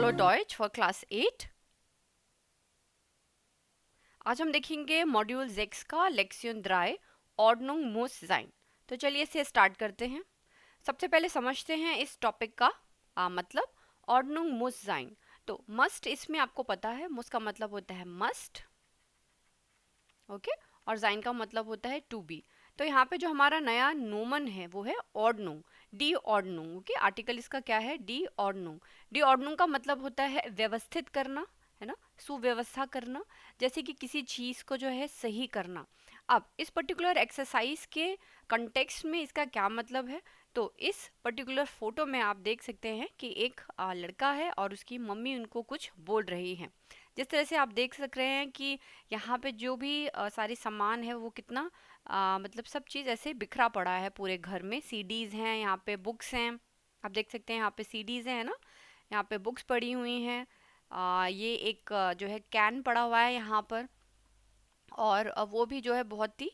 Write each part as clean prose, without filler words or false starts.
Hello Deutsche for class 8। आज हम देखेंगे मॉड्यूल 6 का लेक्सियन 3 ऑर्डनung muss sein। तो चलिए इसे स्टार्ट करते हैं। सबसे पहले समझते हैं इस टॉपिक का मतलब ऑर्डनung muss sein। तो मस्ट इसमें आपको पता है, muss का मतलब होता है मस्ट, ओके, और sein का मतलब होता है टू बी। तो यहाँ पे जो हमारा नया नोमन है वो है ऑर्डनung, डी ऑर्डनung, ओके। आर्टिकल इसका क्या है? डी ऑर्डनung। डी ऑर्डनung का मतलब होता है व्यवस्थित करना, है ना, सुव्यवस्था करना, जैसे कि किसी चीज को जो है सही करना। अब इस पर्टिकुलर एक्सरसाइज के कंटेक्स्ट में इसका क्या मतलब है? तो इस पर्टिकुलर फोटो में आप देख सकते हैं कि एक लड़का है और उसकी मम्मी उनको कुछ बोल रही है। जिस तरह से आप देख सक रहे हैं कि यहाँ पे जो भी सारी सामान है वो कितना मतलब सब चीज़ ऐसे बिखरा पड़ा है पूरे घर में। सीडीज हैं, यहाँ पे बुक्स हैं, आप देख सकते हैं यहाँ पे सीडीज है ना, यहाँ पे बुक्स पड़ी हुई हैं। ये एक जो है कैन पड़ा हुआ है यहाँ पर, और वो भी जो है बहुत ही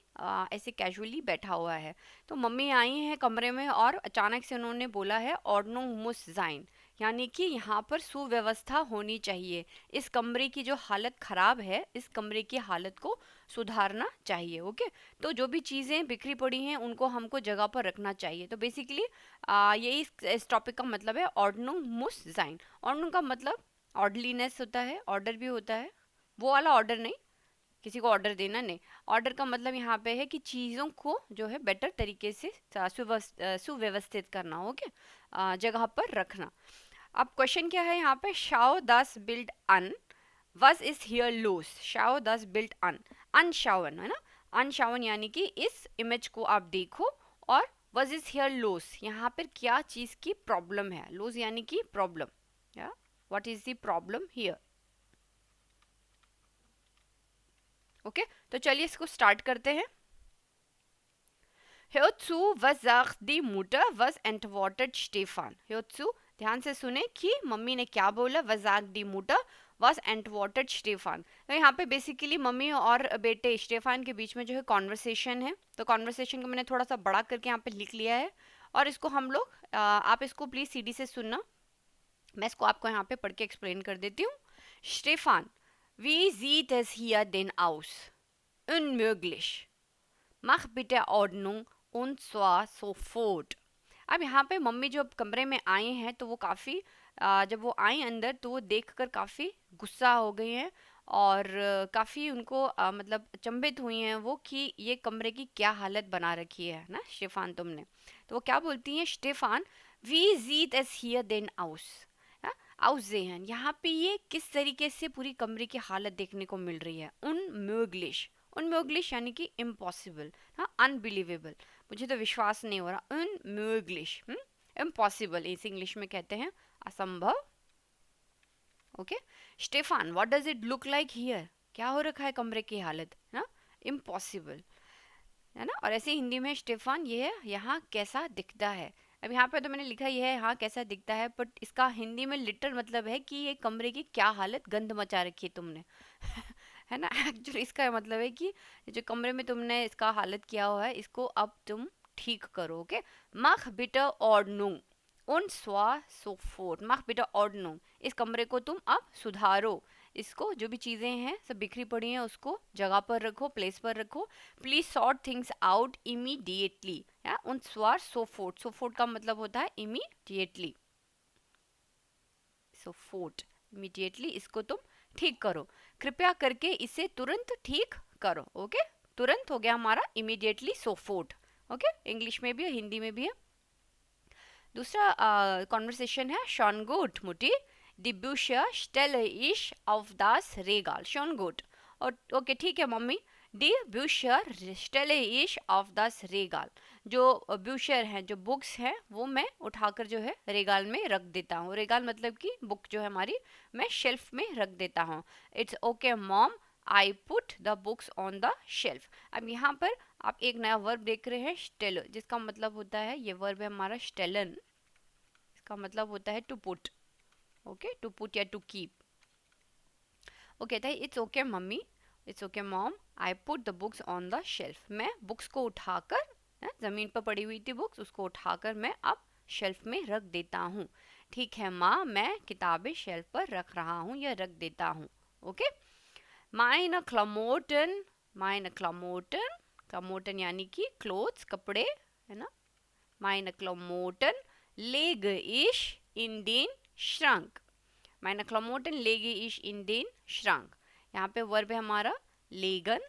ऐसे कैजुअली बैठा हुआ है। तो मम्मी आई हैं कमरे में और अचानक से उन्होंने बोला है ऑर्डनung muss sein, यानी कि यहाँ पर सुव्यवस्था होनी चाहिए। इस कमरे की जो हालत ख़राब है, इस कमरे की हालत को सुधारना चाहिए, ओके। तो जो भी चीज़ें बिखरी पड़ी हैं उनको हमको जगह पर रखना चाहिए। तो बेसिकली यही इस टॉपिक का मतलब है ऑर्डनung muss sein। ऑर्डनung का मतलब ऑर्डलीनेस होता है, ऑर्डर भी होता है, वो वाला ऑर्डर नहीं, किसी को ऑर्डर देना नहीं। ऑर्डर का मतलब यहाँ पे है कि चीज़ों को जो है बेटर तरीके से सुव्यवस्थित करना, ओके, जगह पर रखना। अब क्वेश्चन क्या है यहाँ पे? शाओ दस बिल्ड अन वस इज हियर लोस। शाओ दस बिल्ड अन, अनशावन है ना, अनशावन यानी कि इस इमेज को आप देखो और वस इज हियर लोस, यहाँ पर क्या चीज़ की प्रॉब्लम है? लोस यानी कि प्रॉब्लम, या what is the problem here, okay. तो चलिए इसको स्टार्ट करते हैं। Hör zu, was sagt die Mutter, was antwortet Stefan? Hör zu, ध्यान से सुने कि मम्मी ने क्या बोला। Was sagt die Mutter, was antwortet Stefan? तो यहाँ पे बेसिकली मम्मी और बेटे स्टेफान के बीच में जो है कॉन्वर्सेशन है। तो कॉन्वर्सेशन को मैंने थोड़ा सा बड़ा करके यहाँ पे लिख लिया है, और इसको हम लोग आप इसको प्लीज सीडी से सुनना, मैं इसको आपको यहाँ पे पढ़ के एक्सप्लेन कर देती हूँ। Stefan, wie sieht es hier denn aus? Unmöglich. Mach bitte Ordnung und zwar sofort. अब यहाँ पे मम्मी जो कमरे में आई हैं तो वो काफ़ी जब वो आई अंदर तो वो देखकर काफ़ी गुस्सा हो गई हैं, और काफ़ी उनको मतलब अचंभित हुई हैं वो कि ये कमरे की क्या हालत बना रखी है ना स्टेफान तुमने। तो वो क्या बोलती हैं? स्टेफान, वी sieht es hier denn aus? aussehen, यहाँ पे ये किस तरीके से पूरी कमरे की हालत देखने को मिल रही है। उनमöglich, उनमöglich यानी कि इम्पॉसिबल, हाँ, अनबिलीवेबल, मुझे तो विश्वास नहीं हो रहा। उनमöglich, इम्पॉसिबल इस इंग्लिश में कहते हैं असंभव, okay. Stefan, what does it look like here? क्या हो रखा है कमरे की हालत, ना, इम्पॉसिबल, है ना। और ऐसे हिंदी में स्टेफान ये है यहाँ कैसा दिखता है। अब यहाँ पे तो मैंने लिखा ये है हाँ कैसा दिखता है, बट इसका हिंदी में लिटरल मतलब है कि ये कमरे की क्या हालत गंद मचा रखी है तुमने है ना। एक्चुअली इसका मतलब है कि जो कमरे में तुमने इसका हालत किया हुआ है इसको अब तुम ठीक करो, ओके। मख bitter ordnung und zwar sofort, मख बिटर ordnung, इस कमरे को तुम अब सुधारो। इसको जो भी चीज़ें हैं सब बिखरी पड़ी हैं उसको जगह पर रखो, प्लेस पर रखो। Please sort things out immediately, या उन स्वार सोफोर्ट, सोफोर्ट का मतलब होता है इमीडिएटली, सोफोर्ट, इमीडिएटली इसको तुम ठीक करो, कृपया करके इसे तुरंत ठीक करो, ओके। तुरंत हो गया हमारा इमीडिएटली सोफोर्ट, ओके, इंग्लिश में भी है हिंदी में भी है। दूसरा कॉन्वर्सेशन है schon gut मुटी die Bücher stelle ich auf das Regal, schon gut, और ओके ठीक है मम्मी, डी ब्यूशर स्टेले इश ऑफ दस रेगाल, जो ब्यूशर हैं जो बुक्स हैं वो मैं उठाकर जो है रेगाल में रख देता हूँ। रेगाल मतलब कि बुक जो है हमारी मैं शेल्फ में रख देता हूँ। It's okay mom, I put the books on the shelf. अब यहाँ पर आप एक नया वर्ब देख रहे हैं स्टेल, जिसका मतलब होता है, ये वर्ब है हमारा स्टेलन, इसका मतलब होता है to put, okay, to put या टू कीप। वो कहता है it's okay mummy, it's okay mom, I put the books on the shelf. मैं बुक्स को उठाकर, ज़मीन पर पड़ी हुई थी बुक्स, उसको उठाकर मैं अब शेल्फ में रख देता हूँ। ठीक है माँ, मैं किताबें शेल्फ पर रख रहा हूँ या रख देता हूँ. Okay. Meine Klamotten, meine Klamotten, Klamotten यानी कि क्लोथ्स, कपड़े, है ना. Meine Klamotten lege ich in den Schrank. Meine Klamotten lege ich in den Schrank. यहाँ पे वर्ब है हमारा लेगन,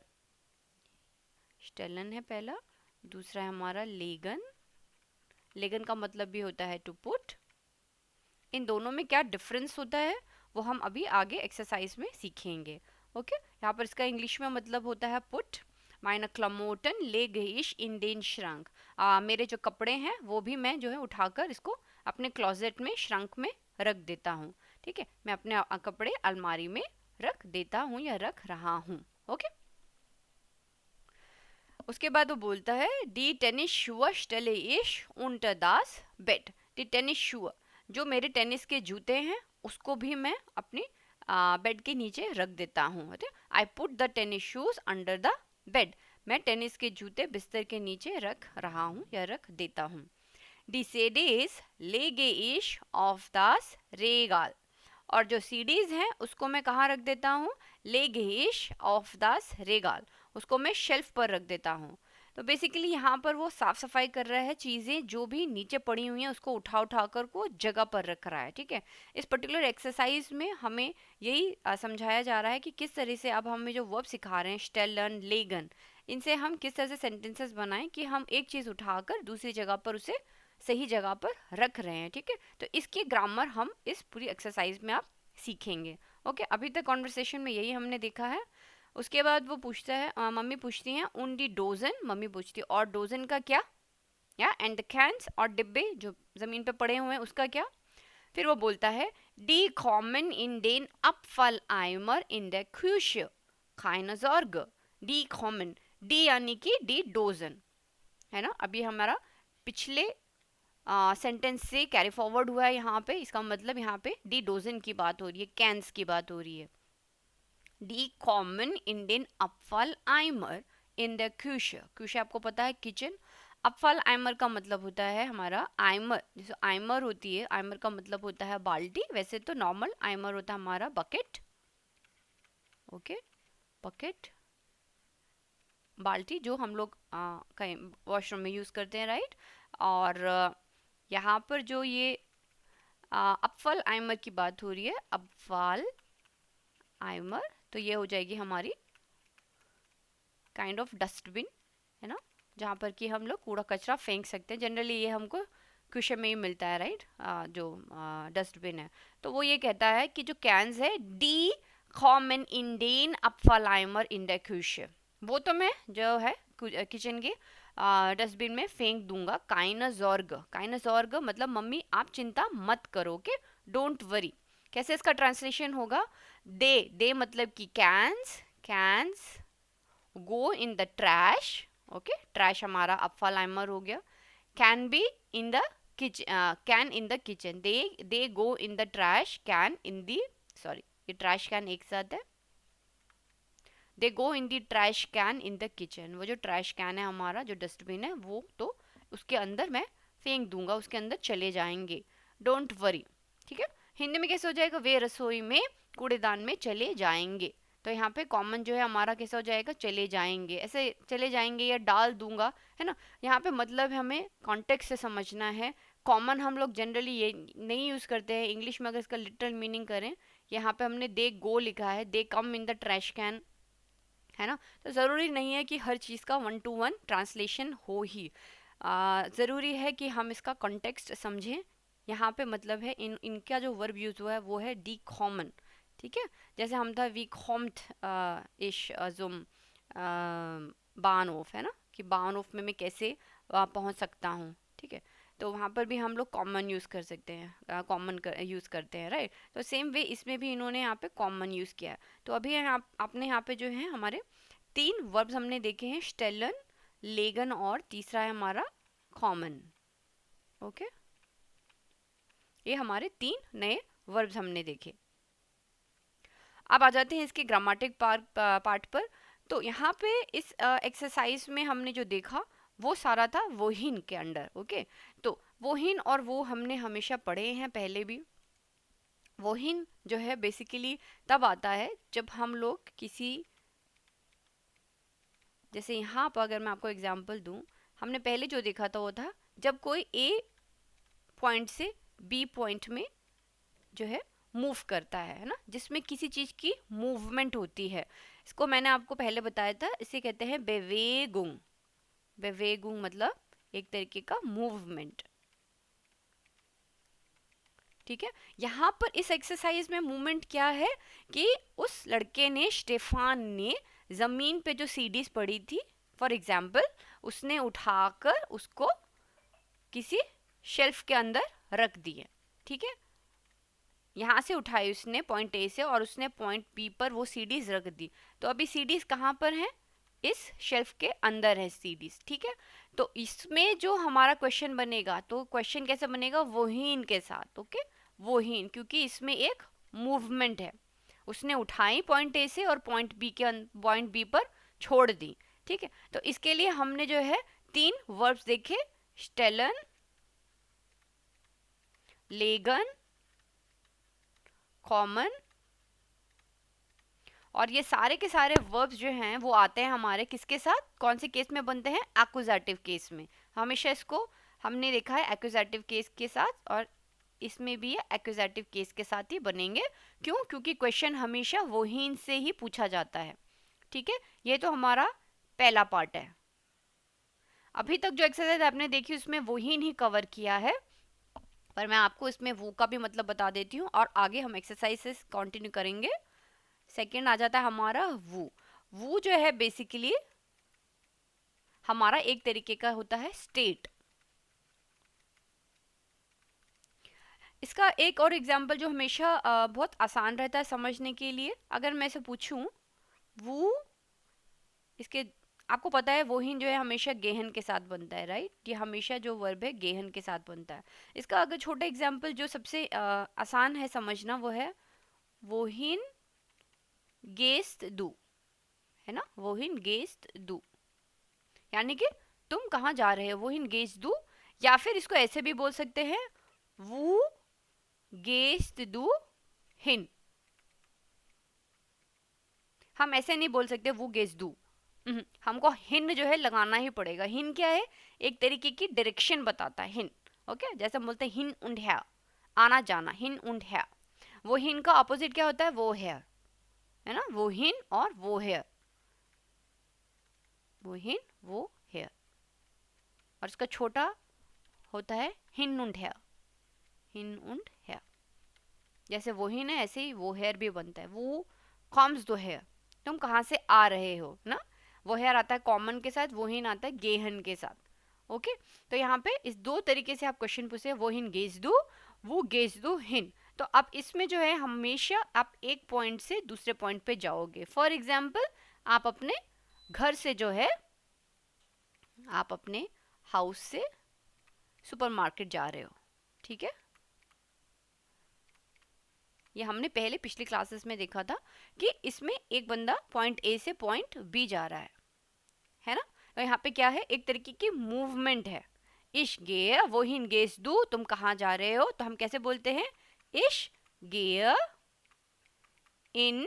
स्टेलन है पहला, दूसरा है हमारा लेगन. लेगन का मतलब भी होता है टू पुट. इन दोनों में क्या डिफरेंस होता है वो हम अभी आगे एक्सरसाइज में सीखेंगे. ओके. यहाँ पर इसका इंग्लिश में मतलब होता है put. Meine Klamotten lege ich in den Schrank. मेरे जो कपड़े हैं वो भी मैं जो है उठाकर इसको अपने क्लोजेट में, श्रंक में रख देता हूँ. ठीक है, मैं अपने कपड़े अलमारी में रख देता हूँ या रख रहा हूँ. ओके. उसके बाद वो बोलता है D tennis sure stelle ich unter das Bett. D tennis sure, जो मेरे टेनिस के जूते हैं उसको भी मैं अपने बेड के नीचे रख देता हूँ. आई put the tennis shoes under the bed. मैं टेनिस के जूते बिस्तर के नीचे रख रहा हूँ या रख देता हूँ. डी सीडीज लेगे इश ऑफ दास रेगाल. और जो सीडीज हैं उसको मैं कहाँ रख देता हूँ, लेगे इश ऑफ दास रेगाल, उसको मैं शेल्फ पर रख देता हूँ. तो बेसिकली यहाँ पर वो साफ सफाई कर रहा है, चीज़ें जो भी नीचे पड़ी हुई हैं उसको उठा उठा कर को जगह पर रख रहा है. ठीक है. इस पर्टिकुलर एक्सरसाइज में हमें यही समझाया जा रहा है कि किस तरह से अब हमें जो वर्ब सिखा रहे हैं स्टेलन, लेगन, इनसे हम किस तरह से सेंटेंसेस बनाएं कि हम एक चीज़ उठाकर दूसरी जगह पर उसे सही जगह पर रख रहे हैं. ठीक है. तो इसकी ग्रामर हम इस पूरी एक्सरसाइज में आप सीखेंगे. ओके. अभी तक कॉन्वर्सेशन में यही हमने देखा है. उसके बाद वो पूछता है, मम्मी पूछती हैं उन दी डोजन, मम्मी पूछती है और डोजन का क्या, या एंड द कैंस और डिब्बे जो ज़मीन पे पड़े हुए हैं उसका क्या. फिर वो बोलता है डी कॉमन इन डेन अपफल आइमर इन द क्यूश खाइन जॉर्ग. डी कॉमन, डी यानी कि डी डोजन है ना. अभी हमारा पिछले सेंटेंस से कैरी फॉरवर्ड हुआ है यहाँ पे. इसका मतलब यहाँ पे डी डोजन की बात हो रही है, कैंस की बात हो रही है. डी कॉमन इंडियन अपफल आइमर इन द क्यूश. क्यूश आपको पता है किचन. अपफल आइमर का मतलब होता है हमारा आइमर. जैसे आइमर होती है, आइमर का मतलब होता है बाल्टी. वैसे तो नॉर्मल आइमर होता है हमारा बकेट. ओके. बकेट, बाल्टी जो हम लोग कहीं वॉशरूम में यूज़ करते हैं, राइट. और यहाँ पर जो ये अपफल आइमर की बात हो रही है, अपफल आइमर, तो ये हो जाएगी हमारी काइंड ऑफ डस्टबिन, है ना, जहाँ पर कि हम लोग कूड़ा कचरा फेंक सकते हैं. जनरली ये हमको क्यूशे में ही मिलता है, राइट. जो डस्टबिन है. तो वो ये कहता है कि जो कैंस है डी कॉमन इंडियन अपफलाइमर इन द क्यूशे, वो तो मैं जो है किचन के डस्टबिन में फेंक दूंगा. काइनाजॉर्ग, काइनाजॉर्ग मतलब मम्मी आप चिंता मत करो. के डोंट वरी. कैसे इसका ट्रांसलेशन होगा, दे, दे मतलब कि cans, cans go in the trash. Okay. Trash हमारा अपफलाइमर हो गया. Can be in the kitchen, can in the kitchen. They go in the trash can in the, sorry ये ट्रैश कैन एक साथ है. They go in the trash can in the kitchen. वो जो ट्रैश कैन है हमारा, जो dustbin है, वो तो उसके अंदर मैं फेंक दूंगा, उसके अंदर चले जाएंगे. Don't worry. ठीक है. हिंदी में कैसे हो जाएगा, वे रसोई में कूड़ेदान में चले जाएंगे. तो यहाँ पे कॉमन जो है हमारा कैसा हो जाएगा, चले जाएंगे. ऐसे चले जाएंगे या डाल दूंगा, है ना. यहाँ पे मतलब हमें कॉन्टेक्स्ट से समझना है. कॉमन हम लोग जनरली ये नहीं यूज़ करते हैं. इंग्लिश में अगर इसका लिटरल मीनिंग करें, यहाँ पे हमने दे गो लिखा है, दे कम इन द ट्रैश कैन, है ना. तो ज़रूरी नहीं है कि हर चीज़ का 1 to 1 ट्रांसलेशन हो ही. ज़रूरी है कि हम इसका कॉन्टेक्स्ट समझें. यहाँ पे मतलब है इनका जो वर्ब यूज़ हुआ है वो है डी कॉमन. ठीक है. जैसे हम था वी कॉम्ड इश जुम बान ऑफ, है ना, कि बान ऑफ में मैं कैसे पहुँच सकता हूँ. ठीक है. तो वहाँ पर भी हम लोग कॉमन यूज़ कर सकते हैं, कॉमन यूज़ करते हैं, राइट. तो सेम वे इसमें भी इन्होंने यहाँ पे कॉमन यूज़ किया है. तो अभी आपने यहाँ पे जो है हमारे 3 वर्ब्स हमने देखे हैं, स्टेलन, लेगन और तीसरा है हमारा कॉमन. ओके. ये हमारे 3 नए वर्ब्स हमने देखे. अब आ जाते हैं इसके ग्रामेटिक पार्ट पर. तो यहाँ पे इस एक्सरसाइज में हमने जो देखा वो सारा था वहीन के अंडर. ओके. तो वोहिन और वो हमने हमेशा पढ़े हैं पहले भी। वोहिन जो है बेसिकली तब आता है जब हम लोग किसी, जैसे यहाँ पर अगर मैं आपको एग्जांपल दूं, हमने पहले जो देखा था वो था जब कोई ए पॉइंट से बी पॉइंट में जो है मूव करता है ना, जिसमें किसी चीज की मूवमेंट होती है। इसको मैंने आपको पहले बताया था, इसे कहते हैं बेवेगुंग। बेवेगुंग मतलब एक तरीके का मूवमेंट। ठीक है, यहाँ पर इस एक्सरसाइज में मूवमेंट क्या है कि उस लड़के ने, स्टेफान ने जमीन पे जो सीडीज पड़ी थी फॉर एग्जाम्पल, उसने उठाकर उसको किसी शेल्फ के अंदर रख दिए। ठीक है, यहाँ से उठाई उसने पॉइंट ए से और उसने पॉइंट बी पर वो सीडीज रख दी। तो अभी सीडीज कहाँ पर हैं? इस शेल्फ के अंदर है सीडीज। ठीक है, तो इसमें जो हमारा क्वेश्चन बनेगा, तो क्वेश्चन कैसे बनेगा? वोहीन के साथ। ओके, वोहीन, क्योंकि इसमें एक मूवमेंट है, उसने उठाई पॉइंट ए से और पॉइंट बी पर छोड़ दी। ठीक है, तो इसके लिए हमने जो है 3 वर्ब्स देखे, स्टेलन, लेगन, कॉमन। और ये सारे के सारे वर्ब्स जो हैं वो आते हैं हमारे किसके साथ, कौन से केस में बनते हैं? एक्यूजेटिव केस में। हमेशा इसको हमने देखा है एक्यूजेटिव केस के साथ, और इसमें भी ये एक्यूजेटिव केस के साथ ही बनेंगे। क्यों? क्योंकि क्वेश्चन हमेशा वहीन से ही पूछा जाता है। ठीक है, ये तो हमारा पहला पार्ट है। अभी तक जो एक्सरसाइज आपने देखी उसमें वहीन ही कवर किया है, पर मैं आपको इसमें वो का भी मतलब बता देती हूँ और आगे हम एक्सरसाइजेस कंटिन्यू करेंगे। सेकंड आ जाता है हमारा वो। वो जो है बेसिकली हमारा एक तरीके का होता है स्टेट। इसका एक और एग्जांपल जो हमेशा बहुत आसान रहता है समझने के लिए, अगर मैं इसे पूछूं वो, इसके आपको पता है वोहिन जो है हमेशा गेहन के साथ बनता है, राइट? ये हमेशा जो वर्ब है गेहन के साथ बनता है। इसका अगर छोटा एग्जांपल जो सबसे आसान है समझना वो है वोहिन गेस्ट दू, है ना? वोहिन गेस्ट दू, यानी कि तुम कहाँ जा रहे हो? वोहिन गेस्ट दू। या फिर इसको ऐसे भी बोल सकते हैं वो गेस्ट दू हिन। हम ऐसे नहीं बोल सकते वो गेस्ट दू, हमको हिन जो है लगाना ही पड़ेगा। हिन क्या है? एक तरीके की डायरेक्शन बताता है हिन। ओके, जैसे हम बोलते हैं हिन उंड है, आना जाना, हिन उंड है। वो हिन का ऑपोजिट क्या होता है? वो है ना? वो हिन और वो है, वो हिन वो है। और इसका छोटा होता है हिन उंड है, हिन उंड है। जैसे वो हिन है ऐसे ही वो हेयर भी बनता है। वो कॉम्स दो हेयर, तुम कहाँ से आ रहे हो ना? वो हेयर आता है कॉमन के साथ, वो हिन आता है गेहन के साथ। ओके, तो यहाँ पे इस 2 तरीके से आप क्वेश्चन पूछे, वो हिन गेज दू, वो गेज दू हिन। तो अब इसमें जो है हमेशा आप एक पॉइंट से दूसरे पॉइंट पे जाओगे। फॉर एग्जाम्पल, आप अपने घर से जो है, आप अपने हाउस से सुपरमार्केट जा रहे हो। ठीक है, ये हमने पहले पिछली क्लासेस में देखा था कि इसमें एक बंदा पॉइंट ए से पॉइंट बी जा रहा है ना? तो यहाँ पे क्या है? एक तरीके की मूवमेंट है। इश गे वो हिन गेस दू, तुम कहाँ जा रहे हो? तो हम कैसे बोलते हैं? इश गे इन।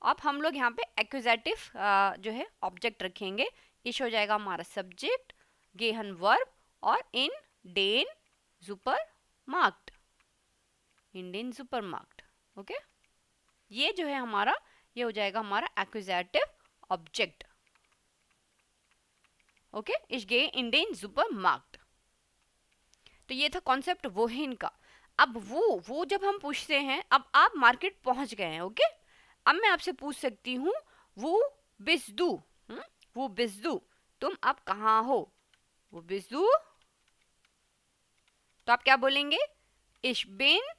अब हम लोग यहाँ पे एक्यूजेटिव जो है ऑब्जेक्ट रखेंगे। इश हो जाएगा हमारा सब्जेक्ट, गेहन वर्ब, और इन डेन सुपर मार्क्ड, इंडियन सुपर मार्क्ड। ओके, ये जो है हमारा, ये हो जाएगा हमारा एक्यूजेटिव ऑब्जेक्ट। ओके, इस गे इंडियन सुपर मार्क्ड। तो ये था कॉन्सेप्ट वोहिन का। अब वो जब हम पूछते हैं, अब आप मार्केट पहुंच गए हैं। ओके, अब मैं आपसे पूछ सकती हूँ वो बिस्दू, वो बिस्दू तुम अब कहाँ हो? वो बिस्दू, तो आप क्या बोलेंगे? इश बिन।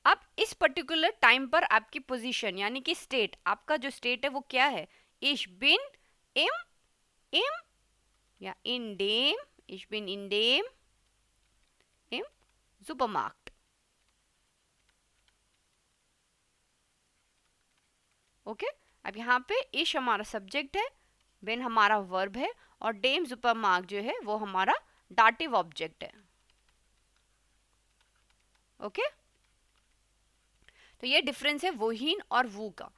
अब इस पर्टिकुलर टाइम पर आपकी पोजीशन यानी कि स्टेट, आपका जो स्टेट है वो क्या है? इश बिन इम इम या इन डेम, इश बिन इन डेम इम सुपरमार्केट। ओके, अब यहाँ पे इश हमारा सब्जेक्ट है, बिन हमारा वर्ब है, और डेम सुपरमार्केट जो है वो हमारा डाटिव ऑब्जेक्ट है। ओके, तो ये डिफरेंस है वोहीन और वू का।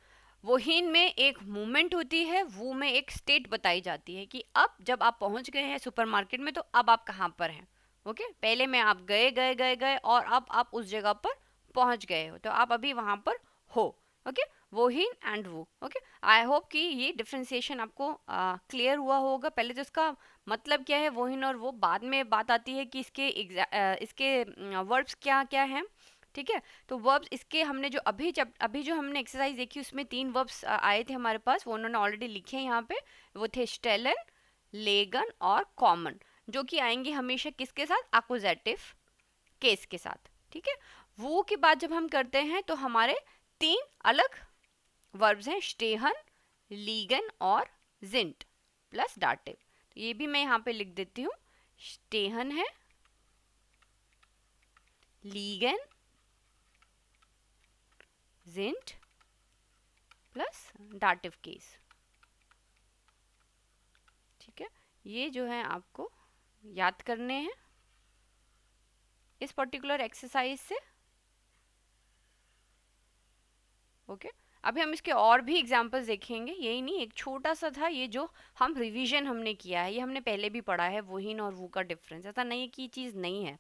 वोहीन में एक मूवमेंट होती है, वू में एक स्टेट बताई जाती है कि अब जब आप पहुंच गए हैं सुपरमार्केट में तो अब आप कहाँ पर हैं। ओके, पहले में आप गए गए गए गए और अब आप उस जगह पर पहुंच गए हो, तो आप अभी वहां पर हो। ओके, वोहीन एंड वू। ओके, आई होप कि ये डिफ्रेंसिएशन आपको क्लियर हुआ होगा। पहले तो इसका मतलब क्या है वोहीन और वो, बाद में बात आती है कि इसके वर्ब्स क्या क्या हैं। ठीक है, तो वर्ब्स इसके हमने जो अभी जो हमने एक्सरसाइज देखी उसमें 3 वर्ब्स आए थे हमारे पास, वो उन्होंने ऑलरेडी लिखे हैं यहाँ पे। वो थे स्टेलन, लेगन और कॉमन, जो कि आएंगे हमेशा किसके साथ, एक्कुजेटिव केस के साथ। ठीक है, वो के बाद जब हम करते हैं तो हमारे 3 अलग वर्ब्स हैं, स्टेहन, लीगन और जिंट प्लस डाटिव। तो ये भी मैं यहाँ पे लिख देती हूँ, स्टेहन है, लीगन, जिंट प्लस डाटिव केस। ठीक है, ये जो है आपको याद करने हैं इस पर्टिकुलर एक्सरसाइज से। ओके, अभी हम इसके और भी एग्जांपल्स देखेंगे, यही नहीं, एक छोटा सा था ये जो हम रिवीजन हमने किया है, ये हमने पहले भी पढ़ा है वोहीन और वू का डिफरेंस। ऐसा नहीं कि चीज़ नहीं है,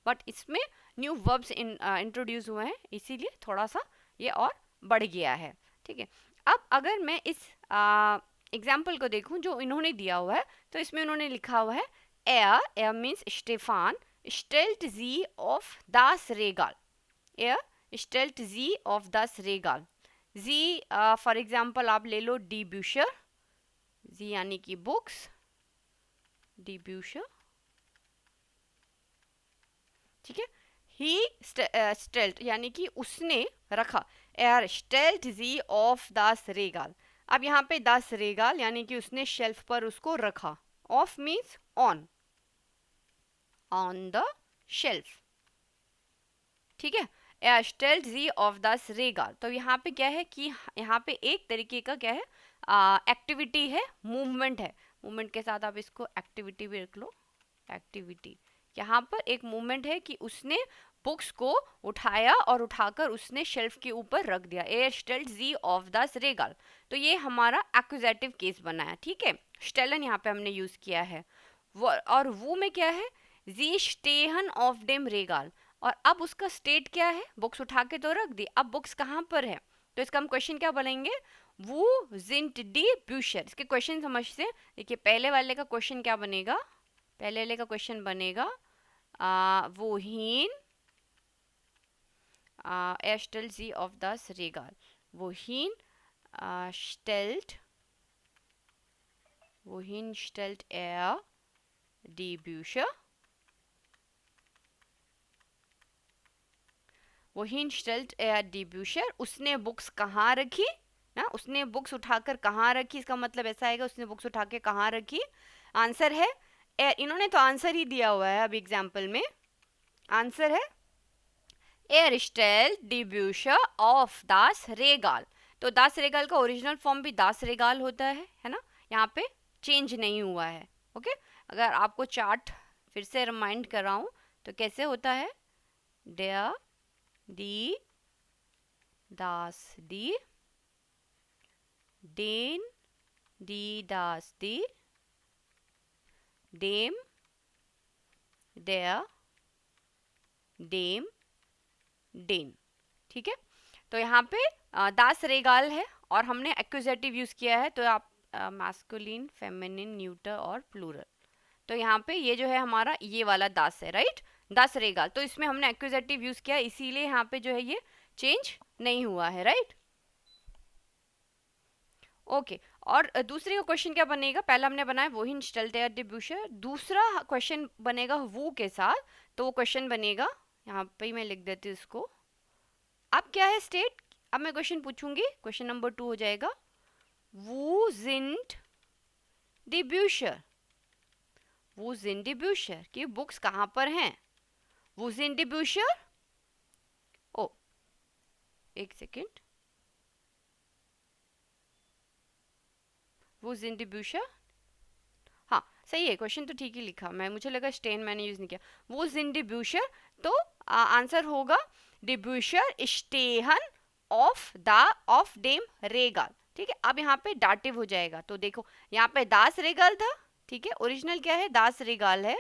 बट इसमें न्यू वर्ब्स इंट्रोड्यूस हुए हैं, इसीलिए थोड़ा सा ये और बढ़ गया है। ठीक है, अब अगर मैं इस एग्जाम्पल को देखूं जो इन्होंने दिया हुआ है, तो इसमें उन्होंने लिखा हुआ है एयर मीन्स स्टेफान स्टेल्ट जी ऑफ दास रेगाल। एयर स्टेल्ट जी ऑफ दास रेगाल। जी फॉर एग्जाम्पल आप ले लो डी ब्यूशर, जी यानी कि बुक्स, डी ब्यूशर। ठीक है, ही स्टेल्ट यानी कि उसने रखा, एयर स्टेल्ट जी ऑफ दास रेगाल। अब यहाँ पे दास रेगाल यानी कि उसने शेल्फ पर उसको रखा, ऑफ means on, on the shelf. ठीक है, एयर स्टेल्ट जी ऑफ दास रेगाल। तो यहाँ पे क्या है कि यहाँ पे एक तरीके का क्या है, एक्टिविटी है, मूवमेंट है। मूवमेंट के साथ आप इसको एक्टिविटी भी रख लो, एक्टिविटी। यहाँ पर एक मूवमेंट है कि उसने बुक्स को उठाया और उठाकर उसने शेल्फ के ऊपर रख दिया, एयर स्टेल्ट जी ऑफ दास रेगाल। तो ये हमारा एक्यूजेटिव केस बना है। ठीक है, स्टेलन यहाँ पे हमने यूज किया है, और वो में क्या है, जी स्टेहन ऑफ डेम रेगाल। और अब उसका स्टेट क्या है, बुक्स उठा के तो रख दी, अब बुक्स कहाँ पर है, तो इसका हम क्वेश्चन क्या बोलेंगे, वो जिंट डी ब्यूशर। इसके क्वेश्चन समझते हैं। देखिए पहले वाले का क्वेश्चन क्या बनेगा, पहले वाले का क्वेश्चन बनेगा वोहीन स्टेल्ट जी ऑफ दास रेगाल। वोहीन स्टेल्ट एयर डी ब्यूशर। वोहीन स्टेल्ट एयर डी ब्यूशर, उसने बुक्स कहाँ रखी ना, उसने बुक्स उठाकर कहाँ रखी, इसका मतलब ऐसा आएगा उसने बुक्स उठा के कहाँ रखी। आंसर है एयर, इन्होंने तो आंसर ही दिया हुआ है अब एग्जाम्पल में, आंसर है एयर स्टेल्ट डी ब्यूशर ऑफ दास रेगाल। तो दास रेगाल का ओरिजिनल फॉर्म भी दास रेगाल होता है ना, यहाँ पे चेंज नहीं हुआ है। ओके, अगर आपको चार्ट फिर से रिमाइंड कराऊं तो कैसे होता है, डेयर डी दास डी, डेन डी दास डी, डेम डेयर डेम डेन। ठीक है, तो यहाँ पे दास रेगाल है और हमने एक्यूजेटिव यूज किया है, तो आप मैस्कुलिन, फेमिनिन, न्यूटर और प्लूरल। तो यहाँ पे ये जो है हमारा ये वाला दास है, राइट, दास रेगाल। तो इसमें हमने एक्यूजेटिव यूज किया, इसीलिए यहाँ पे जो है ये चेंज नहीं हुआ है, राइट। ओके, और दूसरे का क्वेश्चन क्या बनेगा, पहला हमने बनाया वोहीन स्टेल्ट एयर डी ब्यूशर, दूसरा क्वेश्चन बनेगा वो के साथ। तो वो क्वेश्चन बनेगा, यहाँ पे मैं लिख देती हूँ इसको। अब क्या है स्टेट, अब मैं क्वेश्चन पूछूंगी, क्वेश्चन नंबर 2 हो जाएगा, वो जिंट डी ब्यूशर, वो जिंट डी ब्यूशर की बुक्स कहाँ पर हैं, वो जिंट डी ब्यूशर। ओ एक सेकेंड, वो जिंट डी ब्यूशर, हाँ सही है, क्वेश्चन तो ठीक ही लिखा, मैं मुझे लगा स्टेन मैंने यूज नहीं किया। वो जिन डिब्यूशर, तो आंसर होगा डिब्यूशर स्टेहन ऑफ डेम रेगाल। ठीक है, अब यहाँ पे डाटिव हो जाएगा, तो देखो यहाँ पे दास रेगाल था, ठीक है, ओरिजिनल क्या है, दास रेगाल है,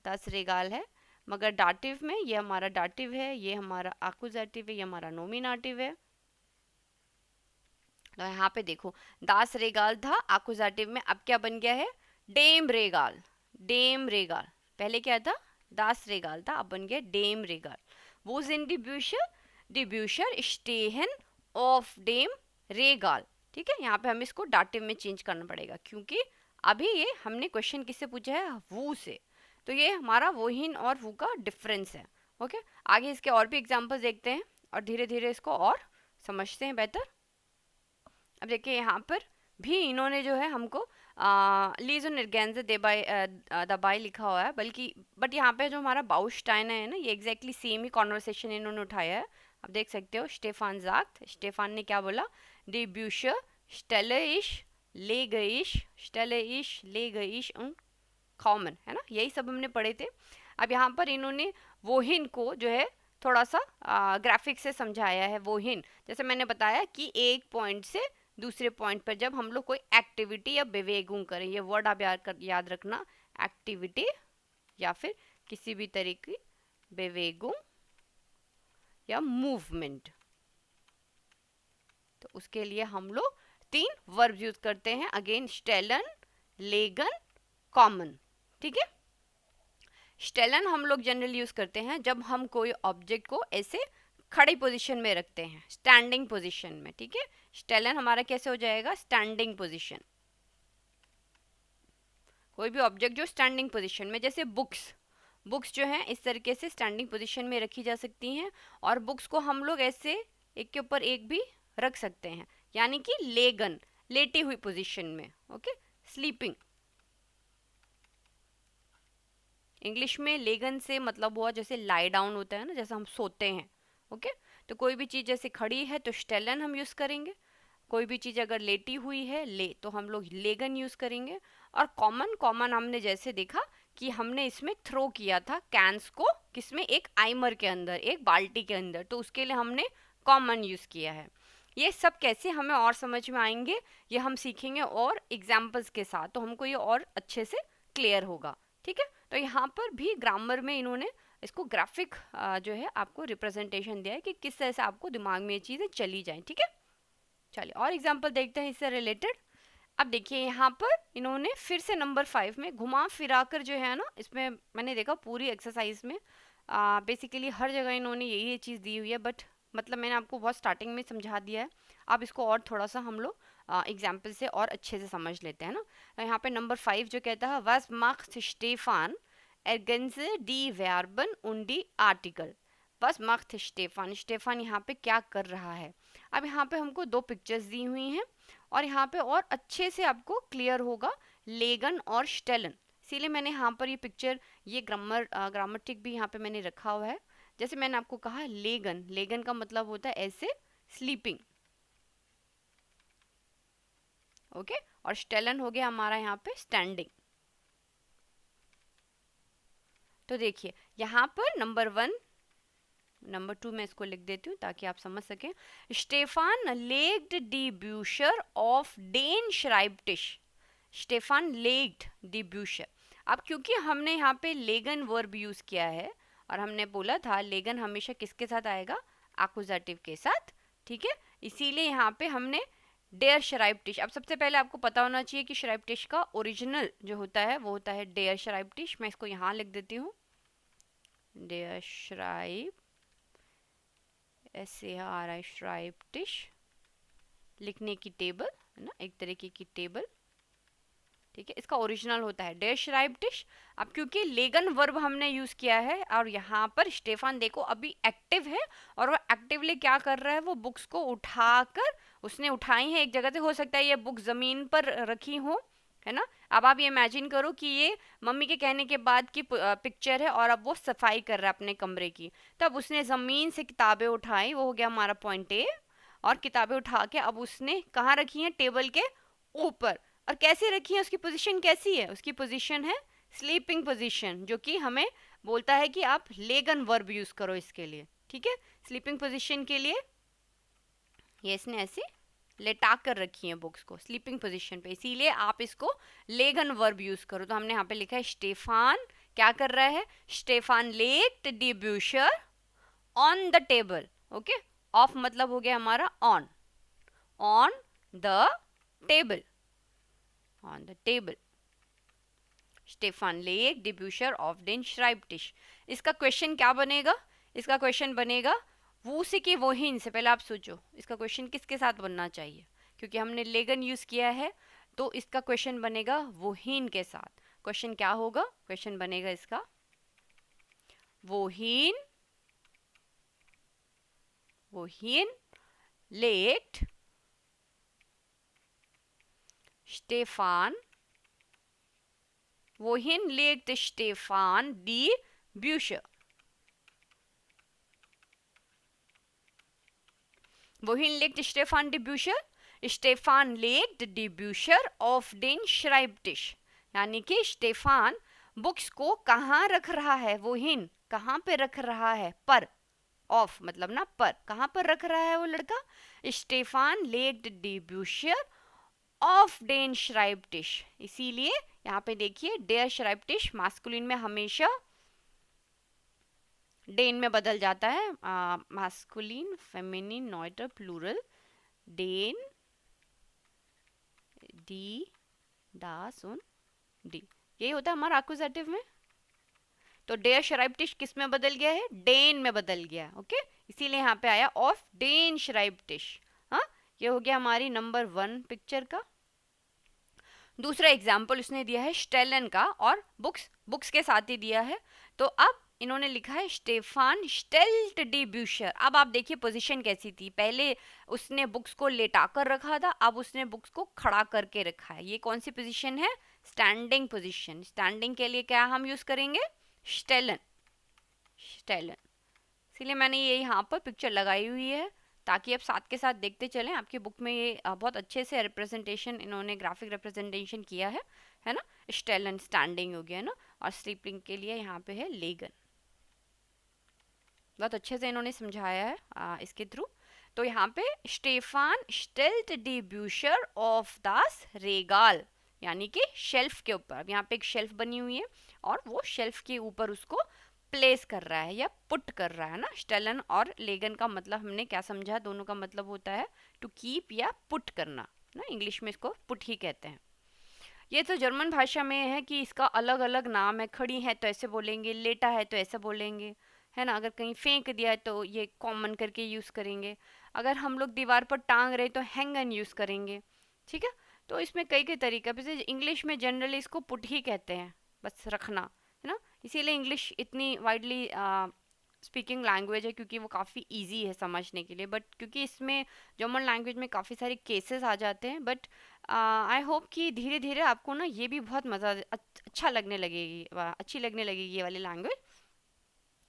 दास रेगाल है, मगर डाटिव में ये हमारा डाटिव है, ये हमारा आकुजेटिव है, ये हमारा नोमिनेटिव है। तो यहाँ पे देखो दास रेगाल था आकुजेटिव में, अब क्या बन गया है, डेम रेगाल, डेम रेगाल। पहले क्या था, दास रेगाल था, अब बन गया डेम रेगाल। वो इन डिब्यूशर, डिब्यूशर स्टेहन ऑफ डेम रेगाल। ठीक है, यहाँ पे हमें इसको डाटिव में चेंज करना पड़ेगा, क्योंकि अभी ये हमने क्वेश्चन किससे पूछा है, वो से, तो ये हमारा वोहिन और वो का डिफरेंस है। ओके, आगे इसके और भी एग्जाम्पल्स देखते हैं और धीरे धीरे इसको और समझते हैं बेहतर। अब देखिए यहाँ पर भी इन्होंने जो है हमको लीजो निर्गेंजे दबाई लिखा हुआ है, बल्कि बट यहाँ पे जो हमारा बाउस्टाइन है ना, ये एग्जैक्टली सेम ही कॉन्वर्सेशन इन्होंने उठाया है। अब देख सकते हो स्टेफान जाक्ट, स्टेफान ने क्या बोला, डी ब्यूशर स्टेले इश ले गईश कॉमन, है ना, यही सब हमने पढ़े थे। अब यहाँ पर इन्होंने वोहिन को जो है थोड़ा सा ग्राफिक से समझाया है। वोहिन जैसे मैंने बताया कि एक पॉइंट से दूसरे पॉइंट पर जब हम लोग कोई एक्टिविटी या बेवेगुम करें, ये वर्ड आप याद रखना, एक्टिविटी या फिर किसी भी तरह की बेवेगुम या मूवमेंट, तो उसके लिए हम लोग 3 वर्ब यूज करते हैं, अगेन स्टेलन, लेगन, कॉमन। ठीक है, स्टेलन हम लोग जनरली यूज करते हैं जब हम कोई ऑब्जेक्ट को ऐसे खड़ी पोजीशन में रखते हैं, स्टैंडिंग पोजीशन में। ठीक है, स्टेलन हमारा कैसे हो जाएगा, स्टैंडिंग पोजीशन। कोई भी ऑब्जेक्ट जो स्टैंडिंग पोजीशन में, जैसे बुक्स, बुक्स जो हैं इस तरीके से स्टैंडिंग पोजीशन में रखी जा सकती हैं, और बुक्स को हम लोग ऐसे एक के ऊपर एक भी रख सकते हैं, यानी कि लेगन, लेटी हुई पोजीशन में। ओके, स्लीपिंग, इंग्लिश में लेगन से मतलब हुआ जैसे लाई डाउन होता है ना, जैसे हम सोते हैं। ओके, तो कोई भी चीज़ जैसे खड़ी है तो स्टेलन हम यूज़ करेंगे, कोई भी चीज़ अगर लेटी हुई है ले तो हम लोग लेगन यूज़ करेंगे। और कॉमन, कॉमन हमने जैसे देखा कि हमने इसमें थ्रो किया था कैंस को, किसमें, एक आइमर के अंदर, एक बाल्टी के अंदर, तो उसके लिए हमने कॉमन यूज़ किया है। ये सब कैसे हमें और समझ में आएंगे, ये हम सीखेंगे और एग्जाम्पल्स के साथ, तो हमको ये और अच्छे से क्लियर होगा। ठीक है, तो यहाँ पर भी ग्रामर में इन्होंने इसको ग्राफिक जो है आपको रिप्रेजेंटेशन दिया है कि किस तरह से आपको दिमाग में ये चीज़ें चली जाएं। ठीक है, चलिए और एग्जाम्पल देखते हैं इससे रिलेटेड। अब देखिए यहाँ पर इन्होंने फिर से नंबर 5 में घुमा फिरा कर जो है ना, इसमें मैंने देखा पूरी एक्सरसाइज में बेसिकली हर जगह इन्होंने यही चीज़ दी हुई है, बट मतलब मैंने आपको बहुत स्टार्टिंग में समझा दिया है। अब इसको और थोड़ा सा हम लोग एग्जाम्पल से और अच्छे से समझ लेते हैं ना। तो यहाँ पे नंबर 5 जो कहता है, वास macht स्टेफान एर्गेंजे डी वर्बन und die आर्टिकल। बस macht स्टेफान, स्टेफान यहाँ पे क्या कर रहा है। अब यहाँ पे हमको 2 पिक्चर्स दी हुई हैं और यहाँ पे और अच्छे से आपको क्लियर होगा लेगन और स्टेलन, इसीलिए मैंने यहाँ पर ये पिक्चर, ये ग्रामेटिक भी यहाँ पे मैंने रखा हुआ है। जैसे मैंने आपको कहा लेगन, लेगन का मतलब होता है ऐसे स्लीपिंग। ओके, और स्टेलन हो गया हमारा यहाँ पे स्टैंडिंग। तो देखिए यहाँ पर नंबर 1, नंबर 2 मैं इसको लिख देती हूँ ताकि आप समझ सकें। स्टेफान लेग्ड डी ब्यूशर ऑफ डेन श्राइबटिश, स्टेफान लेग्ड डी ब्यूशर। अब क्योंकि हमने यहाँ पे लेगन वर्ब यूज किया है और हमने बोला था लेगन हमेशा किसके साथ आएगा, एक्यूजेटिव के साथ। ठीक है, इसीलिए यहाँ पे हमने डेयर श्राइबटिश। अब सबसे पहले आपको पता होना चाहिए कि श्राइबटिश का ओरिजिनल जो होता है वो होता है डेयर श्राइबटिश। मैं इसको यहाँ लिख देती हूँ, डेयर श्राइब, SARI श्राइबटिश, लिखने की टेबल है ना, एक तरीके की टेबल। ठीक है, इसका ओरिजिनल होता है डेयर श्राइबटिश। अब क्योंकि लेगन वर्ब हमने यूज किया है और यहाँ पर स्टेफान देखो अभी एक्टिव है और वो एक्टिवली क्या कर रहा है, वो बुक्स को उठाकर, उसने उठाई है एक जगह से, हो सकता है ये बुक जमीन पर रखी हो, है ना। अब आप ये इमेजिन करो कि ये मम्मी के कहने के बाद की पिक्चर है और अब वो सफाई कर रहा है अपने कमरे की, तब उसने ज़मीन से किताबें उठाई, वो हो गया हमारा पॉइंट ए, और किताबें उठा के अब उसने कहाँ रखी हैं, टेबल के ऊपर। और कैसे रखी है, उसकी पोजीशन कैसी है, उसकी पोजीशन है स्लीपिंग पोजीशन, जो कि हमें बोलता है कि आप लेगन वर्ब यूज करो इसके लिए, ठीक है। स्लीपिंग पोजीशन के लिए ये इसने ऐसे लेटा कर रखी है बुक्स को स्लीपिंग पोजीशन पे, इसीलिए आप इसको लेगन वर्ब यूज करो। तो हमने यहाँ पे लिखा है स्टेफान क्या कर रहा है, स्टेफान लेक्ट द ब्यूशर ऑन द टेबल। ओके, ऑफ मतलब हो गया हमारा on, on the table, on the table. Stefan लेक द ब्यूशर ऑफ den Schreibtisch। इसका क्वेश्चन क्या बनेगा, इसका क्वेश्चन बनेगा वो से कि वोहिन से। पहले आप सोचो इसका क्वेश्चन किसके साथ बनना चाहिए, क्योंकि हमने लेगन यूज किया है, तो इसका क्वेश्चन बनेगा वोहिन के साथ। क्वेश्चन क्या होगा, क्वेश्चन बनेगा इसका वोहिन, वोहिन लेक्ट Stefan, wohin legt Stefan die Bücher? Wohin legt Stefan die Bücher? Stefan legt die Bücher auf den Schreibtisch। यानी कि स्टेफान बुक्स को कहाँ रख रहा है, wohin कहाँ पे रख रहा है, पर, ऑफ मतलब ना पर, कहाँ पर रख रहा है वो लड़का, स्टेफान लेग्ड डी ब्यूशर ऑफ डेन श्राइबटिश। इसीलिए यहाँ पे देखिए डेयर श्राइबटिश मास्कुलिन में हमेशा डेन में बदल जाता है, मास्कुलिन फेमिनिन नॉइटर प्लूरल, डेन डी डास उन डी, यही होता है हमारा एक्यूजेटिव में। तो डेयर श्राइबटिश किस में बदल गया है, डेन में बदल गया। ओके, इसीलिए यहाँ पे आया ऑफ डेन श्राइबटिश। हाँ, ये हो गया हमारी नंबर 1 पिक्चर का। दूसरा एग्जाम्पल उसने दिया है स्टेलन का, और बुक्स के साथ ही दिया है। तो अब इन्होंने लिखा है स्टेफान स्टेल्ट डी ब्यूशर। अब आप देखिए पोजीशन कैसी थी, पहले उसने बुक्स को लेटा कर रखा था, अब उसने बुक्स को खड़ा करके रखा है। ये कौन सी पोजीशन है, स्टैंडिंग पोजीशन। स्टैंडिंग के लिए क्या हम यूज करेंगे, स्टेलन, स्टेलन। इसलिए मैंने ये यहाँ पर पिक्चर लगाई हुई है ताकि आप साथ के साथ देखते चलें। आपकी बुक में ये बहुत अच्छे से रिप्रेजेंटेशन, इन्होंने ग्राफिक रिप्रेजेंटेशन किया है ना। स्टेलन स्टैंडिंग हो गया ना, और स्लीपिंग के लिए यहाँ पे है लेगन। बहुत अच्छे से इन्होंने समझाया है इसके थ्रू। तो यहाँ पे स्टेफान स्टेल्ट डी ब्यूशर ऑफ दास रेगाल, यानी कि शेल्फ के ऊपर। अब यहाँ पे एक शेल्फ बनी हुई है और वो शेल्फ के ऊपर उसको प्लेस कर रहा है या पुट कर रहा है ना। स्टेलन और लेगन का मतलब हमने क्या समझा, दोनों का मतलब होता है टू कीप या पुट करना ना, इंग्लिश में इसको पुट ही कहते हैं। ये तो जर्मन भाषा में है कि इसका अलग अलग नाम है, खड़ी है तो ऐसे बोलेंगे, लेटा है तो ऐसे बोलेंगे, है ना। अगर कहीं फेंक दिया है तो ये कॉमन करके यूज़ करेंगे, अगर हम लोग दीवार पर टांग रहे तो हैंगन यूज़ करेंगे, ठीक है। तो इसमें कई कई तरीका, वैसे इंग्लिश में जनरली इसको पुट ही कहते हैं, बस रखना, है ना। इसीलिए इंग्लिश इतनी वाइडली स्पीकिंग लैंग्वेज है, क्योंकि वो काफ़ी इजी है समझने के लिए। बट क्योंकि इसमें जर्मन लैंग्वेज में काफ़ी सारे केसेस आ जाते हैं, बट आई होप कि धीरे धीरे आपको ना ये भी बहुत मज़ा अच्छा लगने लगेगी, अच्छी लगने लगेगी ये वाली लैंग्वेज।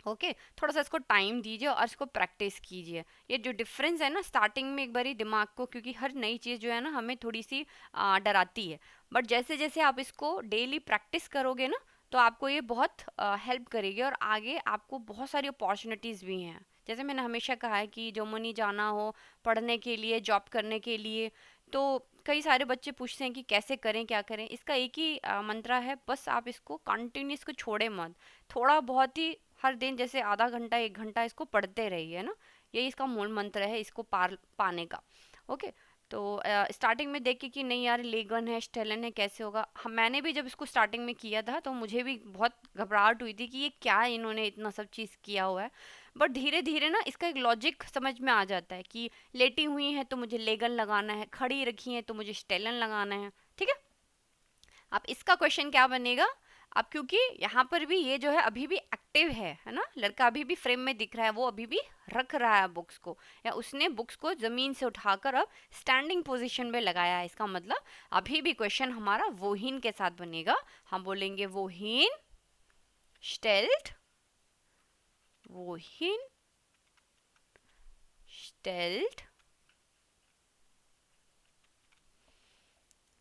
ओके, थोड़ा सा इसको टाइम दीजिए और इसको प्रैक्टिस कीजिए। ये जो डिफरेंस है ना स्टार्टिंग में, एक बारी दिमाग को, क्योंकि हर नई चीज़ जो है ना हमें थोड़ी सी डराती है, बट जैसे जैसे आप इसको डेली प्रैक्टिस करोगे ना तो आपको ये बहुत हेल्प करेगी, और आगे आपको बहुत सारी अपॉर्चुनिटीज़ भी हैं। जैसे मैंने हमेशा कहा है कि जर्मनी जाना हो पढ़ने के लिए, जॉब करने के लिए, तो कई सारे बच्चे पूछते हैं कि कैसे करें, क्या करें। इसका एक ही मंत्रा है, बस आप इसको कंटिन्यूस को छोड़े मत, थोड़ा बहुत ही हर दिन जैसे आधा घंटा 1 घंटा इसको पढ़ते रहिए ना। यही इसका मूल मंत्र है इसको पाने का। ओके, तो स्टार्टिंग में देख के कि नहीं यार लेगन है स्टेलन है कैसे होगा, मैंने भी जब इसको स्टार्टिंग में किया था तो मुझे भी बहुत घबराहट हुई थी कि ये क्या इन्होंने इतना सब चीज़ किया हुआ है। बट धीरे धीरे ना इसका एक लॉजिक समझ में आ जाता है कि लेटी हुई है तो मुझे लेगन लगाना है, खड़ी रखी है तो मुझे स्टेलन लगाना है, ठीक है। अब इसका क्वेश्चन क्या बनेगा, अब क्योंकि यहाँ पर भी ये जो है अभी भी एक्टिव है ना, लड़का अभी भी फ्रेम में दिख रहा है, वो अभी भी रख रहा है बुक्स को, या उसने बुक्स को जमीन से उठाकर अब स्टैंडिंग पोजीशन में लगाया है। इसका मतलब अभी भी क्वेश्चन हमारा वोहिन के साथ बनेगा। हम बोलेंगे वोहिन stilt, वोहिन stilt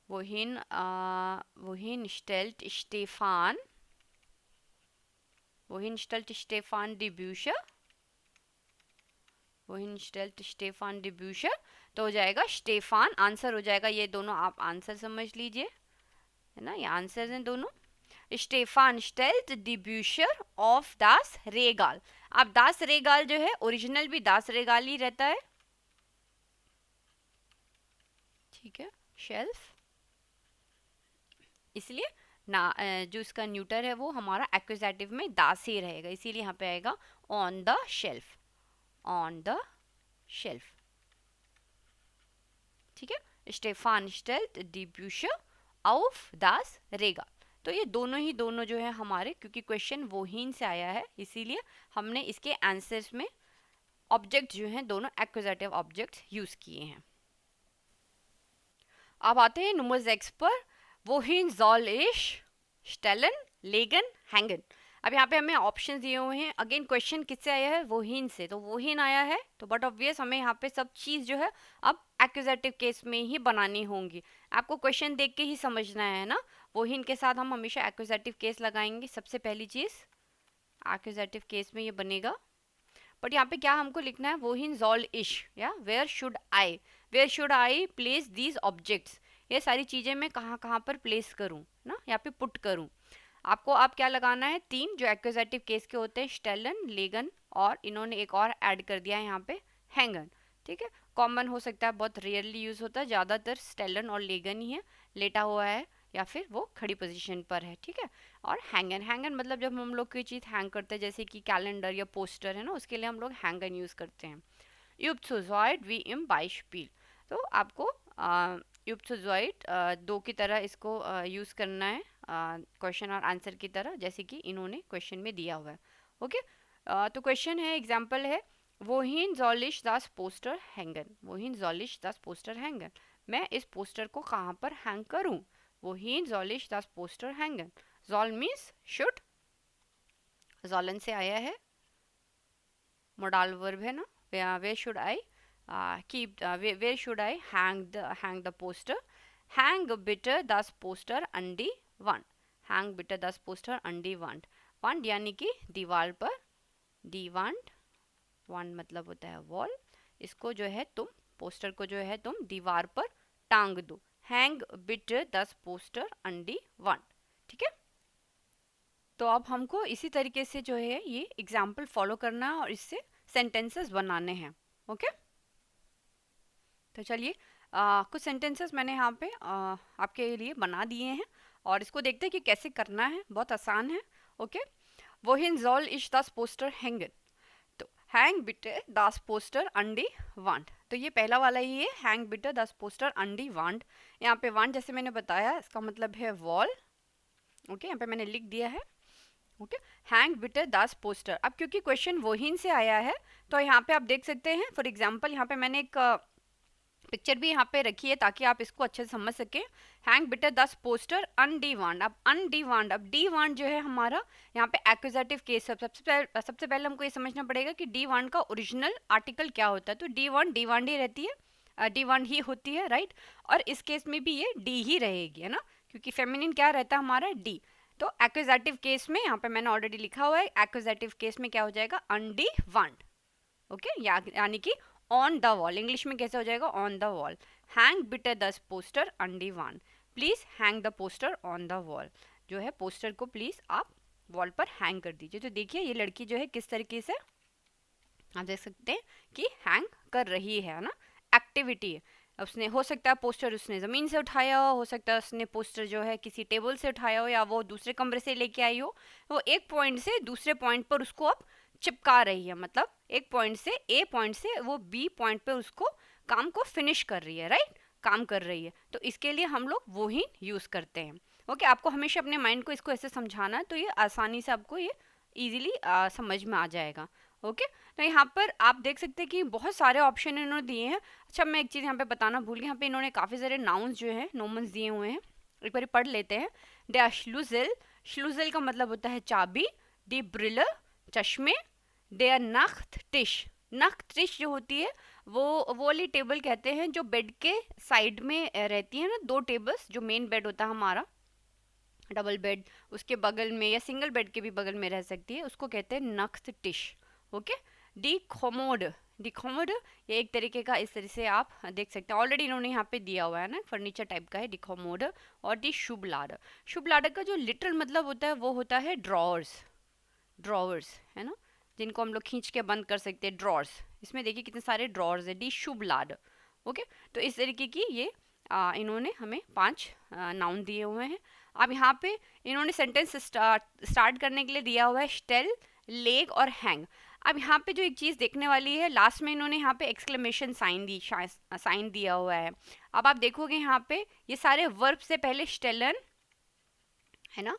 wohin stellt Stefan die Bücher, wohin stellt Stefan die Bücher, तो हो जाएगा स्टेफान, आंसर हो जाएगा, ये दोनों आप आंसर समझ लीजिए, है ना, ये आंसर हैं दोनों। Stefan stellt die Bücher of das Regal। अब दास रेगाल जो है ओरिजिनल भी दास रेगाल ही रहता है, ठीक है, शेल्फ, इसलिए ना जो इसका न्यूटर है वो हमारा एक्विजेटिव में दास ही रहेगा, इसीलिए यहाँ पे आएगा on the shelf, on the shelf, ठीक है। Stefan stellt die Bücher auf das Regal। तो ये दोनों ही दोनों जो है हमारे, क्योंकि क्वेश्चन वोहीन से आया है इसीलिए हमने इसके आंसर्स में ऑब्जेक्ट जो हैं दोनों एक्विजिटिव ऑब्जेक्ट्स यूज किए हैं। अब आते हैं नंबर 6 पर, वोहीन soll ich stellen, legen, hängen। अब यहाँ पे हमें ऑप्शन दिए हुए हैं, अगेन क्वेश्चन किससे आया है, वोहीन से, तो वोहीन आया है तो बट ऑब्वियस हमें यहाँ पे सब चीज़ जो है अब एक्विजिटिव केस में ही बनानी होंगी, आपको क्वेश्चन देख के ही समझना है ना। वोहीन के साथ हम हमेशा एक्विजिटिव केस लगाएंगे, सबसे पहली चीज़ एक्विजिटिव केस में ये बनेगा, बट यहाँ पे क्या हमको लिखना है, वोहीन soll ich, या where should I place these objects, ये सारी चीज़ें मैं कहाँ कहाँ पर प्लेस करूँ ना, यहाँ पे पुट करूँ। आपको आप क्या लगाना है, 3 जो एक्विजिटिव केस के होते हैं, स्टेलन, लेगन, और इन्होंने एक और ऐड कर दिया है यहाँ पे, हैंगन, ठीक है। कॉमन हो सकता है, बहुत रेयरली यूज होता है, ज़्यादातर स्टेलन और लेगन ही है, लेटा हुआ है या फिर वो खड़ी पोजीशन पर है, ठीक है। और हैंगन मतलब जब हम लोग कोई चीज़ हैंग करते हैं, जैसे कि कैलेंडर या पोस्टर है ना, उसके लिए हम लोग हैंगन यूज़ करते हैं। यूप्सोजॉइड वी इम बाइशपील, तो आपको यूप्सोजॉइड 2 की तरह इसको यूज़ करना है क्वेश्चन और आंसर की तरह, जैसे कि इन्होंने क्वेश्चन में दिया हुआ है, ओके। तो क्वेश्चन है, एग्जाम्पल है, वोहीन soll ich das Poster hängen, वोहीन soll ich das Poster hängen, मैं इस पोस्टर को कहाँ पर हैंग करूँ, वोहीन soll ich das Poster hängen, soll means should, sollen से आया है, मोडाल वर्ब है ना, where should I where should I hang the poster, hang bitte das Poster an die Wand, hang bitte das Poster an die Wand, Wand यानी कि दीवार पर, die Wand, Wand मतलब होता है वॉल, इसको जो है तुम पोस्टर को जो है तुम दीवार पर टांग दो, hang bitte das Poster an die Wand, ठीक है। तो अब हमको इसी तरीके से जो है ये एग्जाम्पल फॉलो करना है और इससे सेंटेंसेस बनाने हैं, ओके। तो चलिए कुछ सेंटेंसेस मैंने यहाँ पे आपके लिए बना दिए हैं और इसको देखते हैं कि कैसे करना है, बहुत आसान है, ओके। वोहीन soll ich das Poster hängen, तो हैंग बिटे das Poster an die Wand, तो ये पहला वाला ही है, हैंग बिटे das Poster an die Wand। यहाँ पे Wand जैसे मैंने बताया इसका मतलब है वॉल, ओके, यहाँ पे मैंने लिख दिया है, ओके। हैंग बिटे das Poster, अब क्योंकि क्वेश्चन वोहीन से आया है तो यहाँ पे आप देख सकते हैं, फॉर एग्जाम्पल यहाँ पे मैंने एक पिक्चर भी यहाँ पे रखी है ताकि आप इसको अच्छे से समझ सकें। हैंग बिटे das Poster an die Wand, अब an die Wand, अब die Wand जो है हमारा यहाँ पे एक्विजिटिव केस है, सबसे पहले हमको ये समझना पड़ेगा कि die Wand का ओरिजिनल आर्टिकल क्या होता है, तो die Wand ही रहती है, die Wand ही होती है, राइट, और इस केस में भी ये डी ही रहेगी, है ना, क्योंकि फेमिनिन क्या रहता है हमारा, डी। तो एक्विजिटिव केस में यहाँ पे मैंने ऑलरेडी लिखा हुआ है, एक्विजिटिव केस में क्या हो जाएगा, an die Wand, ओके, यानी कि ऑन द वॉल, इंग्लिश में कैसे हो जाएगा, ऑन द वॉल, हैंग बिटे das Poster an die Wand, please hang the poster on the wall, जो है पोस्टर को प्लीज आप वॉल पर हैंग कर दीजिए। तो देखिए ये लड़की जो है किस तरीके से आप देख सकते हैं कि हैंग कर रही है ना, एक्टिविटी है, उसने हो सकता है पोस्टर उसने ज़मीन से उठाया हो सकता है उसने पोस्टर जो है किसी टेबल से उठाया हो, या वो दूसरे कमरे से लेके आई हो, वो एक पॉइंट से दूसरे पॉइंट पर उसको अब चिपका रही है, मतलब एक पॉइंट से ए पॉइंट से वो बी पॉइंट पे उसको काम को फिनिश कर रही है, राइट, काम कर रही है, तो इसके लिए हम लोग वो ही यूज़ करते हैं, ओके। आपको हमेशा अपने माइंड को इसको ऐसे समझाना है तो ये आसानी से आपको ये ईजिली समझ में आ जाएगा, ओके। तो यहाँ पर आप देख सकते हैं कि बहुत सारे ऑप्शन इन्होंने दिए हैं। अच्छा मैं एक चीज़ यहाँ पे बताना भूल गई, यहाँ पे इन्होंने काफ़ी सारे नाउन्स जो है नोमन्स दिए हुए हैं, एक बार पढ़ लेते हैं। der Schlüssel, का मतलब होता है चाबी, die Brille चश्मे, der Nachttisch, नख्तिश जो होती है वो वाली टेबल कहते हैं जो बेड के साइड में रहती है ना, 2 टेबल्स, जो मेन बेड होता है हमारा डबल बेड, उसके बगल में या सिंगल बेड के भी बगल में रह सकती है, उसको कहते हैं नख्तिश। ओके। डिकोमोड, डिकोमोड ये एक तरीके का, इस तरह से आप देख सकते हैं, ऑलरेडी इन्होंने यहाँ पे दिया हुआ है ना, फर्नीचर टाइप का है डिकोमोड। और दी शुभलाड, शुभलाड का जो लिटरल मतलब होता है वो होता है ड्रॉवर्स, ड्रॉवर्स है ना, जिनको हम लोग खींच के बंद कर सकते हैं, ड्रॉर्स। इसमें देखिए कितने सारे ड्रॉर्स है, डी शुभलाड। ओके। तो इस तरीके की ये इन्होंने हमें 5 नाउन दिए हुए हैं। अब यहाँ पे इन्होंने सेंटेंस स्टार्ट करने के लिए दिया हुआ है स्टेल, लेग और हैंग। अब यहाँ पे जो एक चीज़ देखने वाली है, लास्ट में इन्होंने यहाँ पे एक्सक्लेमेशन साइन दिया हुआ है। अब आप देखोगे यहाँ पे ये सारे वर्ब से पहले स्टेलन है ना,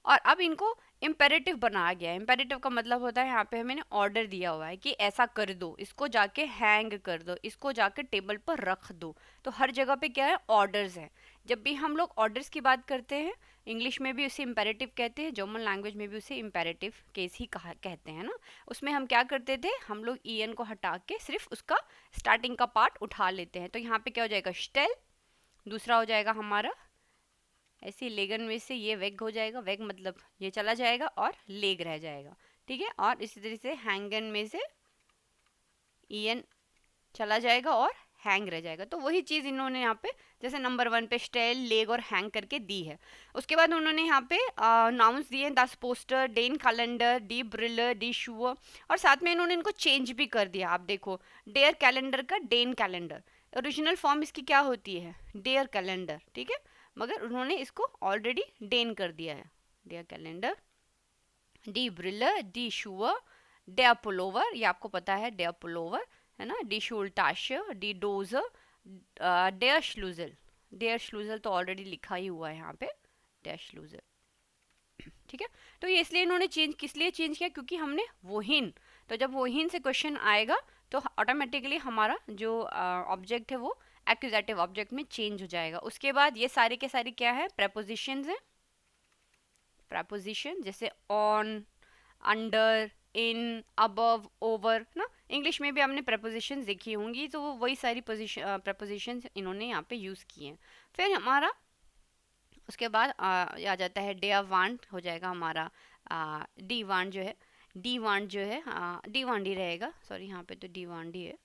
और अब इनको इम्पेरेटिव बनाया गया है। इम्पेरेटिव का मतलब होता है यहाँ पे हमें ऑर्डर दिया हुआ है कि ऐसा कर दो, इसको जाके हैंग कर दो, इसको जाके टेबल पर रख दो। तो हर जगह पे क्या है, ऑर्डर्स है। जब भी हम लोग ऑर्डर्स की बात करते हैं, इंग्लिश में भी उसे इम्पेरेटिव कहते हैं, जर्मन लैंग्वेज में भी उसे इम्पेरेटिव केस ही कहते हैं ना। उसमें हम क्या करते थे, हम लोग ई एन को हटा के सिर्फ उसका स्टार्टिंग का पार्ट उठा लेते हैं। तो यहाँ पे क्या हो जाएगा, स्टेल, दूसरा हो जाएगा हमारा ऐसे लेगन में से ये वेग हो जाएगा, वेग मतलब ये चला जाएगा और लेग रह जाएगा, ठीक है। और इसी तरह से हैंगन में से ईएन चला जाएगा और हैंग रह जाएगा। तो वही चीज़ इन्होंने यहाँ पे जैसे नंबर 1 पे स्टेल, लेग और हैंग करके दी है। उसके बाद उन्होंने यहाँ पे नाउन्स दिए हैं, दस पोस्टर, डेन कैलेंडर, डी ब्रिलर, डी शूअर, और साथ में इन्होंने इनको चेंज भी कर दिया। आप देखो डेयर कैलेंडर का डेन कैलेंडर, ओरिजिनल फॉर्म इसकी क्या होती है, डेयर कैलेंडर, ठीक है, मगर उन्होंने इसको ऑलरेडी डेन कर दिया है, डेयर कैलेंडर। डी ब्रिलर, डी शूअर, डेयर पुलोवर, ये आपको पता है डेयर पुलोवर है ना, डी शूल्टाश, डी डोजर, डेयर श्लूजल, डेयर श्लूजल तो ऑलरेडी लिखा ही हुआ है यहाँ पे, डेयर श्लूजल, ठीक है। तो ये इसलिए इन्होंने चेंज, किस लिए चेंज किया, क्योंकि हमने वोहिन, तो जब वोहिन से क्वेश्चन आएगा तो ऑटोमेटिकली हमारा जो ऑब्जेक्ट है वो एक्यूजेटिव ऑब्जेक्ट में चेंज हो जाएगा। उसके बाद ये सारे के सारे क्या है, प्रेपोजिशंस हैं, प्रेपोजिशन जैसे on, under, in, above, over ना, इंग्लिश में भी हमने प्रेपोजिशंस देखी होंगी, तो वही सारी प्रेपोजिशंस इन्होंने यहाँ पे यूज़ किए हैं। फिर हमारा उसके बाद आ जाता है डे वांट, हो जाएगा हमारा डी वांट जो है, डी वांट जो है डी वांट ही रहेगा, सॉरी यहाँ पे तो डी वांट ही है।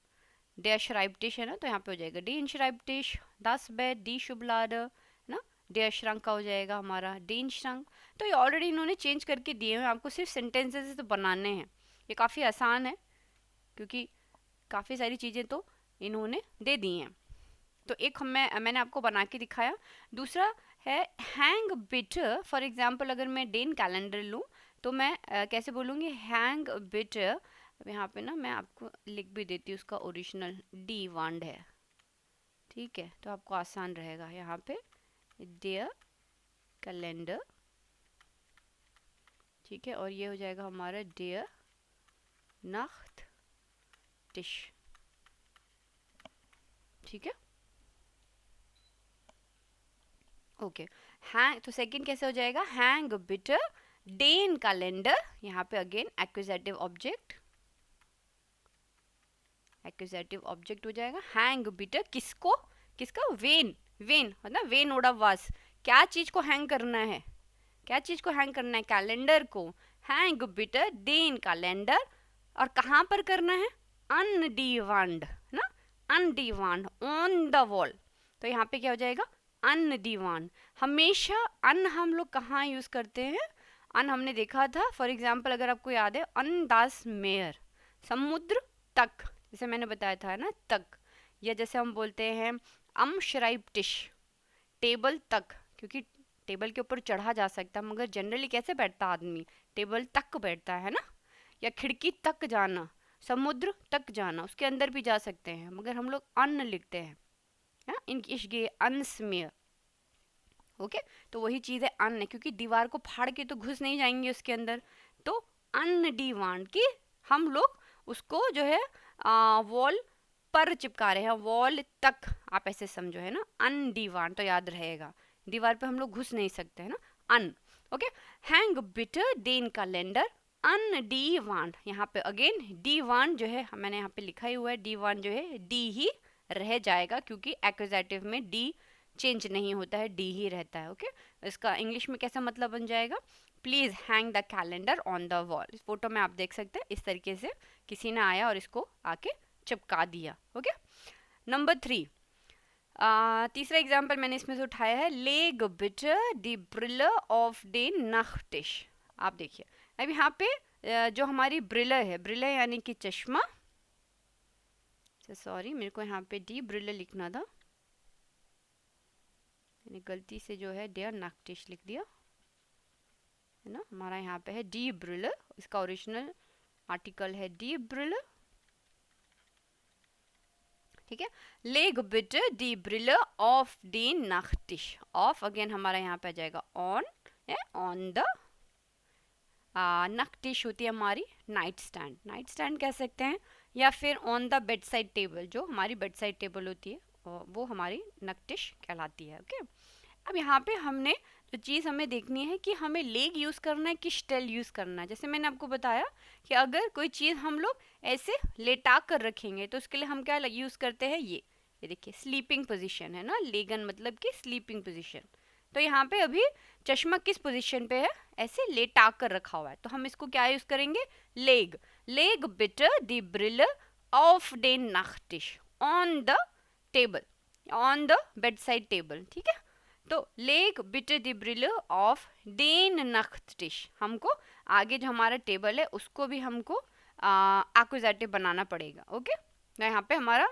डे श्राइब्टिश है ना, तो यहाँ पे हो जाएगा डी इन श्राइब्टिश, दस बेड, डी शुभलाडर ना, डे श्रंक का हो जाएगा हमारा डी इन श्रंक। तो ये ऑलरेडी इन्होंने चेंज करके दिए हैं, आपको सिर्फ सेंटेंसेस तो बनाने हैं। ये काफ़ी आसान है क्योंकि काफ़ी सारी चीज़ें तो इन्होंने दे दी हैं। तो एक मैंने आपको बना के दिखाया। दूसरा है हैंग बिटर, फॉर एग्जाम्पल अगर मैं डेन कैलेंडर लूँ तो मैं कैसे बोलूँगी, हैंग बिटर। यहाँ पे ना मैं आपको लिख भी देती हूँ, उसका ओरिजिनल डी वांड है, ठीक है, तो आपको आसान रहेगा। यहाँ पे डेयर कैलेंडर, ठीक है, और ये हो जाएगा हमारा डेयर नाख्त टिश, ठीक है, ओके। हैंग, तो सेकंड कैसे हो जाएगा, हैंग बिटर डेन कैलेंडर, यहाँ पे अगेन एक्विजिटिव ऑब्जेक्ट, एक्विजिटिव ऑब्जेक्ट हो जाएगा। हैंग बिटर किसको, किसका, वेन, वेन मतलब वेन ओडा वास, क्या चीज को हैंग करना है, क्या चीज को हैंग करना है, कैलेंडर को। हैंग बिटर डेन कैलेंडर, और कहाँ पर करना है, अनडीवांड ना, अनडीवांड ऑन द वॉल। तो यहाँ पे क्या हो जाएगा, अनडीवांड। हमेशा अन हम लोग कहाँ यूज करते हैं, अन हमने देखा था, फॉर एग्जाम्पल अगर आपको याद है, अन दास मेयर, समुद्र तक, जैसे मैंने बताया था ना, तक, या जैसे हम बोलते हैं अम श्राइब्टिश, टेबल तक, क्योंकि टेबल के ऊपर चढ़ा जा सकता है, मगर जनरली कैसे बैठता आदमी, टेबल तक बैठता है ना। या खिड़की तक जाना, समुद्र तक जाना, उसके अंदर भी जा सकते हैं, मगर हम लोग अन लिखते हैं, इंग्लिश के अनस्मेयर, ओके। तो वही चीज़ है अन, क्योंकि दीवार को फाड़ के तो घुस नहीं जाएंगे उसके अंदर, तो अनडीवांड की हम लोग उसको जो है वॉल पर चिपका रहे हैं, वॉल तक, आप ऐसे समझो है ना, अनडीवांड तो याद रहेगा, दीवार पे हम लोग घुस नहीं सकते है ना, अन, ओके। हैंग बिटर डेन कैलेंडर अन डी वांड, यहाँ पे अगेन डी वांड जो है मैंने यहाँ पे लिखा ही हुआ है, डी वांड जो है डी ही रह जाएगा क्योंकि एक्यूजेटिव में डी चेंज नहीं होता है, डी ही रहता है। ओके, इसका इंग्लिश में कैसा मतलब बन जाएगा, please hang the calendar on the wall. इस फोटो में आप देख सकते हैं इस तरीके से किसी ने आया और इसको आके चिपका दिया। ओके, नंबर 3, तीसरा एग्जाम्पल मैंने इसमें से उठाया है, लेग बिटर दी ब्रिलर ऑफ डे नख्टिश। आप देखिए अब यहाँ पे जो हमारी ब्रिलर है, ब्रिलर यानी कि चश्मा, सॉरी मेरे को यहाँ पे डी ब्रिलर लिखना था, मैंने गलती से जो है डेयर नख्टिश लिख दिया है ना। हमारा यहाँ पे है डी ब्रिलर, इसका ओरिजिनल आर्टिकल है डी ब्रिलर, ठीक है। लेग बिटर दी ब्रिलर ऑफ डी नख्टिश, ऑफ अगेन हमारा यहाँ पे आ जाएगा ऑन, ऑन द, नख्टिश होती है हमारी नाइट स्टैंड, नाइट स्टैंड कह सकते हैं, या फिर on the bedside table, जो हमारी बेड साइड टेबल होती है वो हमारी नख्टिश कहलाती है। ओके, अब यहाँ पे हमने जो चीज़ हमें देखनी है कि हमें लेग यूज़ करना है कि स्टेल यूज़ करना है। जैसे मैंने आपको बताया कि अगर कोई चीज़ हम लोग ऐसे लेटा कर रखेंगे तो उसके लिए हम क्या यूज़ करते हैं, ये देखिए स्लीपिंग पोजीशन है ना, लेगन मतलब कि स्लीपिंग पोजीशन। तो यहाँ पे अभी चश्मा किस पोजीशन पे है, ऐसे लेटा कर रखा हुआ है, तो हम इसको क्या यूज़ करेंगे, लेग, लेग बिटर द ब्रिलर ऑफ डे नख्टिश on the table, on the bedside table, ठीक है। तो लेग बिटर द ब्रिलर ऑफ डेन नख्टिश, हमको आगे जो हमारा टेबल है उसको भी हमको एक्यूजेटिव बनाना पड़ेगा। ओके, तो यहाँ पे हमारा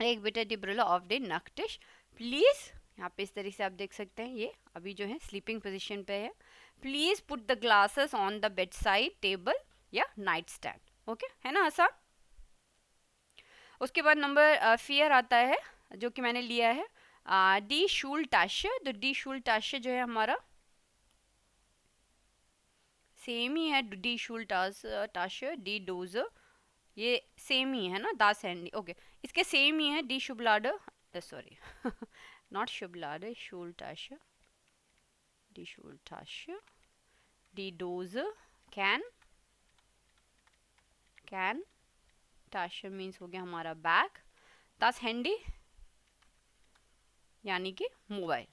लेग बिटर द ब्रिलर ऑफ डे नख्टिश, प्लीज यहाँ पे इस तरीके से आप देख सकते हैं, ये अभी जो है स्लीपिंग पोजीशन पे है, please put the glasses on the bedside table या नाइट स्टैंड। ओके, है ना आसान। उसके बाद नंबर फियर आता है जो कि मैंने लिया है डी शूल टाशे। तो डी शूल टाशे जो है हमारा सेम ही है, डी शूल टाशे, डी डोजर, ये सेम ही है ना, दास हैंडी। ओके, इसके सेम ही है, डी शुभलाडर, सॉरी नॉट शुभलाडर, शूल टाशे, डी शूल टाशे, डी डोजर, कैन, कैन, टाशे मीन्स हो गया हमारा बैग, दास हैंडी यानी कि मोबाइल,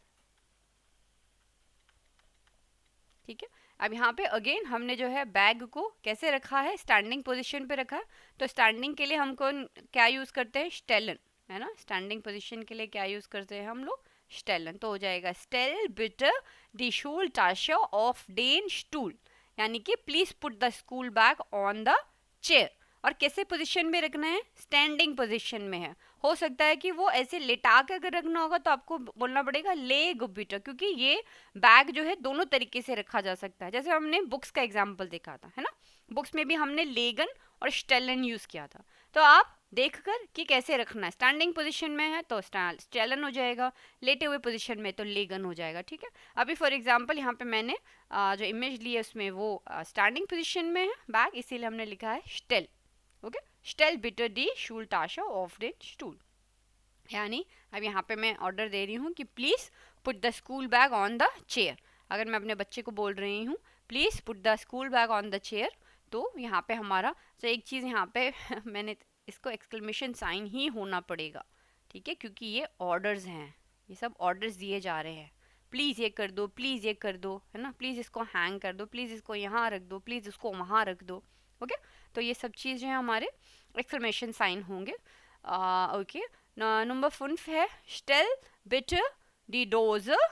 ठीक है। अब यहाँ पे अगेन हमने जो है बैग को कैसे रखा है, स्टैंडिंग पोजीशन पे रखा है, तो स्टैंडिंग के लिए हमको क्या यूज़ करते हैं, स्टेलन, है ना। स्टैंडिंग पोजीशन के लिए क्या यूज़ करते हैं हम लोग, स्टेलन। तो हो जाएगा स्टेल बिटर द शूल टाशा ऑफ डेन स्टूल, यानी कि please put the school bag on the chair. और कैसे पोजीशन में रखना है, स्टैंडिंग पोजीशन में है। हो सकता है कि वो ऐसे लेटा के अगर रखना होगा तो आपको बोलना पड़ेगा लेग बिटर, क्योंकि ये बैग जो है दोनों तरीके से रखा जा सकता है। जैसे हमने बुक्स का एग्जाम्पल देखा था, है ना, बुक्स में भी हमने लेगन और स्टेलन यूज किया था। तो आप देखकर कि कैसे रखना है, स्टैंडिंग पोजीशन में है तो स्टेलन हो जाएगा, लेटे हुए पोजीशन में तो लेगन हो जाएगा, ठीक है। अभी फॉर एग्जांपल यहाँ पे मैंने जो इमेज ली है उसमें वो स्टैंडिंग पोजीशन में है बैग, इसीलिए हमने लिखा है स्टेल। ओके, स्टेल बिटर दी शूल टाशा ऑफ द स्टूल, यानी अब यहाँ पे मैं ऑर्डर दे रही हूँ कि please put the school bag on the chair. अगर मैं अपने बच्चे को बोल रही हूँ please put the school bag on the chair, तो यहाँ पे हमारा तो एक चीज़ यहाँ पे मैंने इसको एक्सक्लेमेशन साइन ही होना पड़ेगा, ठीक है, क्योंकि ये ऑर्डर्स हैं, ये सब ऑर्डर्स दिए जा रहे हैं। प्लीज़ ये कर दो, प्लीज़ ये कर दो, है ना, प्लीज़ इसको हैंग कर दो, प्लीज़ इसको यहाँ रख दो, प्लीज़ इसको वहाँ रख दो। ओके, तो ये सब चीज़ जो है हमारे एक्सक्लेमेशन साइन होंगे। ओके, नंबर 5 है स्टेल बिटर दी डोजर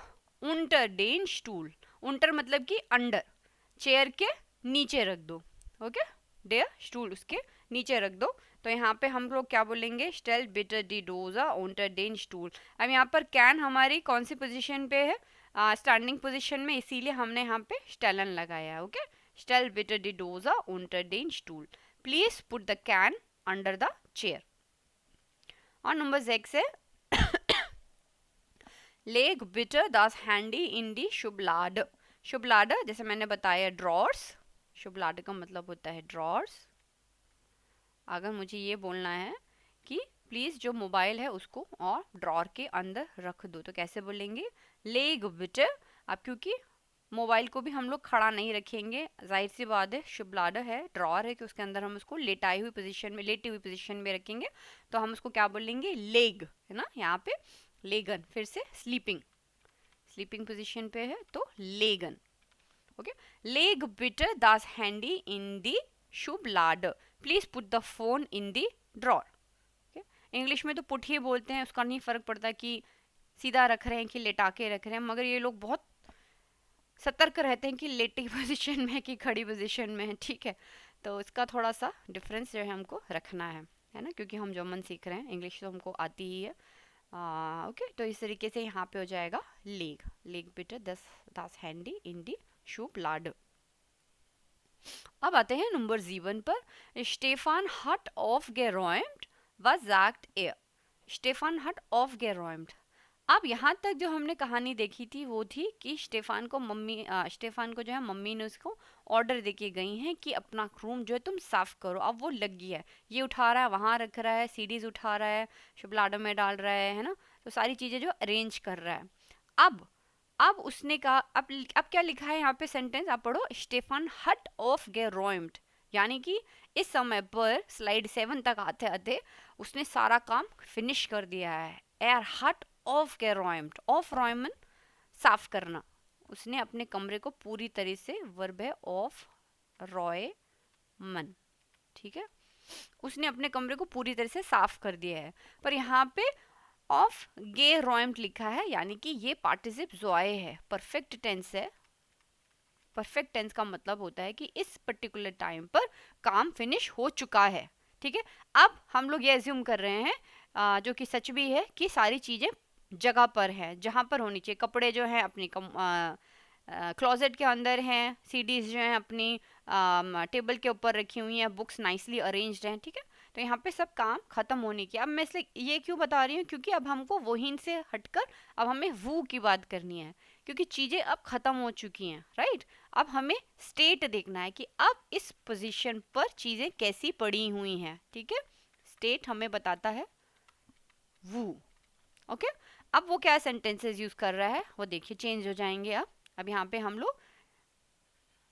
उंटर डेन स्टूल। उंटर मतलब कि अंडर, चेयर के नीचे रख दो। ओके, डेयर स्टूल उसके नीचे रख दो। तो यहाँ पे हम लोग क्या बोलेंगे, स्टेल बिटर दी डोजर उंटर डेन स्टूल। अब यहाँ पर कैन हमारी कौन सी पोजीशन पे है, स्टैंडिंग पोजीशन में, इसीलिए हमने यहाँ पे स्टेलन लगाया है। ओके, स्टेल बिटर दी डोजर उंटर डेन स्टूल, please put the can under the chair. और नंबर 6 है लेग बिटर दास हैंडी इन दी शुभलाड। शुभलाड जैसे मैंने बताया ड्रॉर्स, शुभलाड का मतलब होता है ड्रॉर्स। अगर मुझे ये बोलना है कि प्लीज़ जो मोबाइल है उसको और ड्रॉर के अंदर रख दो, तो कैसे बोलेंगे, लेग बिटर। अब क्योंकि मोबाइल को भी हम लोग खड़ा नहीं रखेंगे, जाहिर सी बात है, शुबलाडर है, ड्रॉअर है कि उसके अंदर हम उसको लेटी हुई पोजीशन में रखेंगे, तो हम उसको क्या बोलेंगे, लेग, है ना, यहाँ पे लेगन, फिर से स्लीपिंग पोजीशन पे है तो लेगन, ओके। लेग बिटर दास हैंडी इन दी शुबलाडर, please put the phone in the drawer. English में तो पुट ही बोलते हैं, उसका नहीं फर्क पड़ता कि सीधा रख रहे हैं कि लेटा के रख रहे हैं, मगर ये लोग बहुत सतर्क रहते हैं कि लेटी पोजीशन में कि खड़ी पोजीशन में है, ठीक है। तो इसका थोड़ा सा डिफरेंस जो है हमको रखना है ना, क्योंकि हम जर्मन सीख रहे हैं, इंग्लिश तो हमको आती ही है। ओके, तो इस तरीके से यहाँ पे हो जाएगा leg bitter das Handy in die Schublade। अब आते हैं नंबर 7 पर। Stefan hat aufgeräumt, was sagt er? Stefan hat aufgeräumt। अब यहाँ तक जो हमने कहानी देखी थी वो थी कि स्टेफान को जो है मम्मी ने उसको ऑर्डर देके गई हैं कि अपना रूम जो है तुम साफ करो। अब वो लग गया है, ये उठा रहा है, वहाँ रख रहा है, सीडीज उठा रहा है, शुबलाडर में डाल रहा है ना, तो सारी चीज़ें जो अरेंज कर रहा है। अब उसने कहा, अब क्या लिखा है यहाँ पे सेंटेंस, आप पढ़ो। स्टेफान हट ऑफ गेरोइम्ड, यानी कि इस समय पर स्लाइड 7 तक आते आते उसने सारा काम फिनिश कर दिया है। एर हट ऑफ गेरोइम्ड, ऑफ रॉयमन साफ करना, उसने अपने कमरे को पूरी तरह से, वर्ब है ऑफ रॉय मन, ठीक है, उसने अपने कमरे को पूरी तरह से साफ कर दिया है। पर यहाँ पे ऑफ गे रॉयम्ड लिखा है, यानी कि ये पार्टिसिप ज़ॉय है, परफेक्ट टेंस है। परफेक्ट टेंस का मतलब होता है कि इस पर्टिकुलर टाइम पर काम फिनिश हो चुका है, ठीक है। अब हम लोग ये एज्यूम कर रहे हैं, जो कि सच भी है, कि सारी चीज़ें जगह पर हैं जहाँ पर होनी चाहिए। कपड़े जो हैं अपनी क्लोजेट के अंदर हैं, सीडीज जो हैं अपनी टेबल के ऊपर रखी हुई हैं, बुक्स नाइसली अरेंज्ड हैं, ठीक है। तो यहाँ पे सब काम खत्म होने की, अब मैं इसलिए ये क्यों बता रही हूँ, क्योंकि अब हमको वहीं से हटकर अब हमें वो की बात करनी है, क्योंकि चीज़ें अब ख़त्म हो चुकी हैं, राइट। अब हमें स्टेट देखना है कि अब इस पोजीशन पर चीज़ें कैसी पड़ी हुई हैं, ठीक है। स्टेट हमें बताता है वो, ओके। अब वो क्या सेंटेंसेस यूज़ कर रहा है वो देखिए, चेंज हो जाएंगे। अब यहाँ पे हम लोग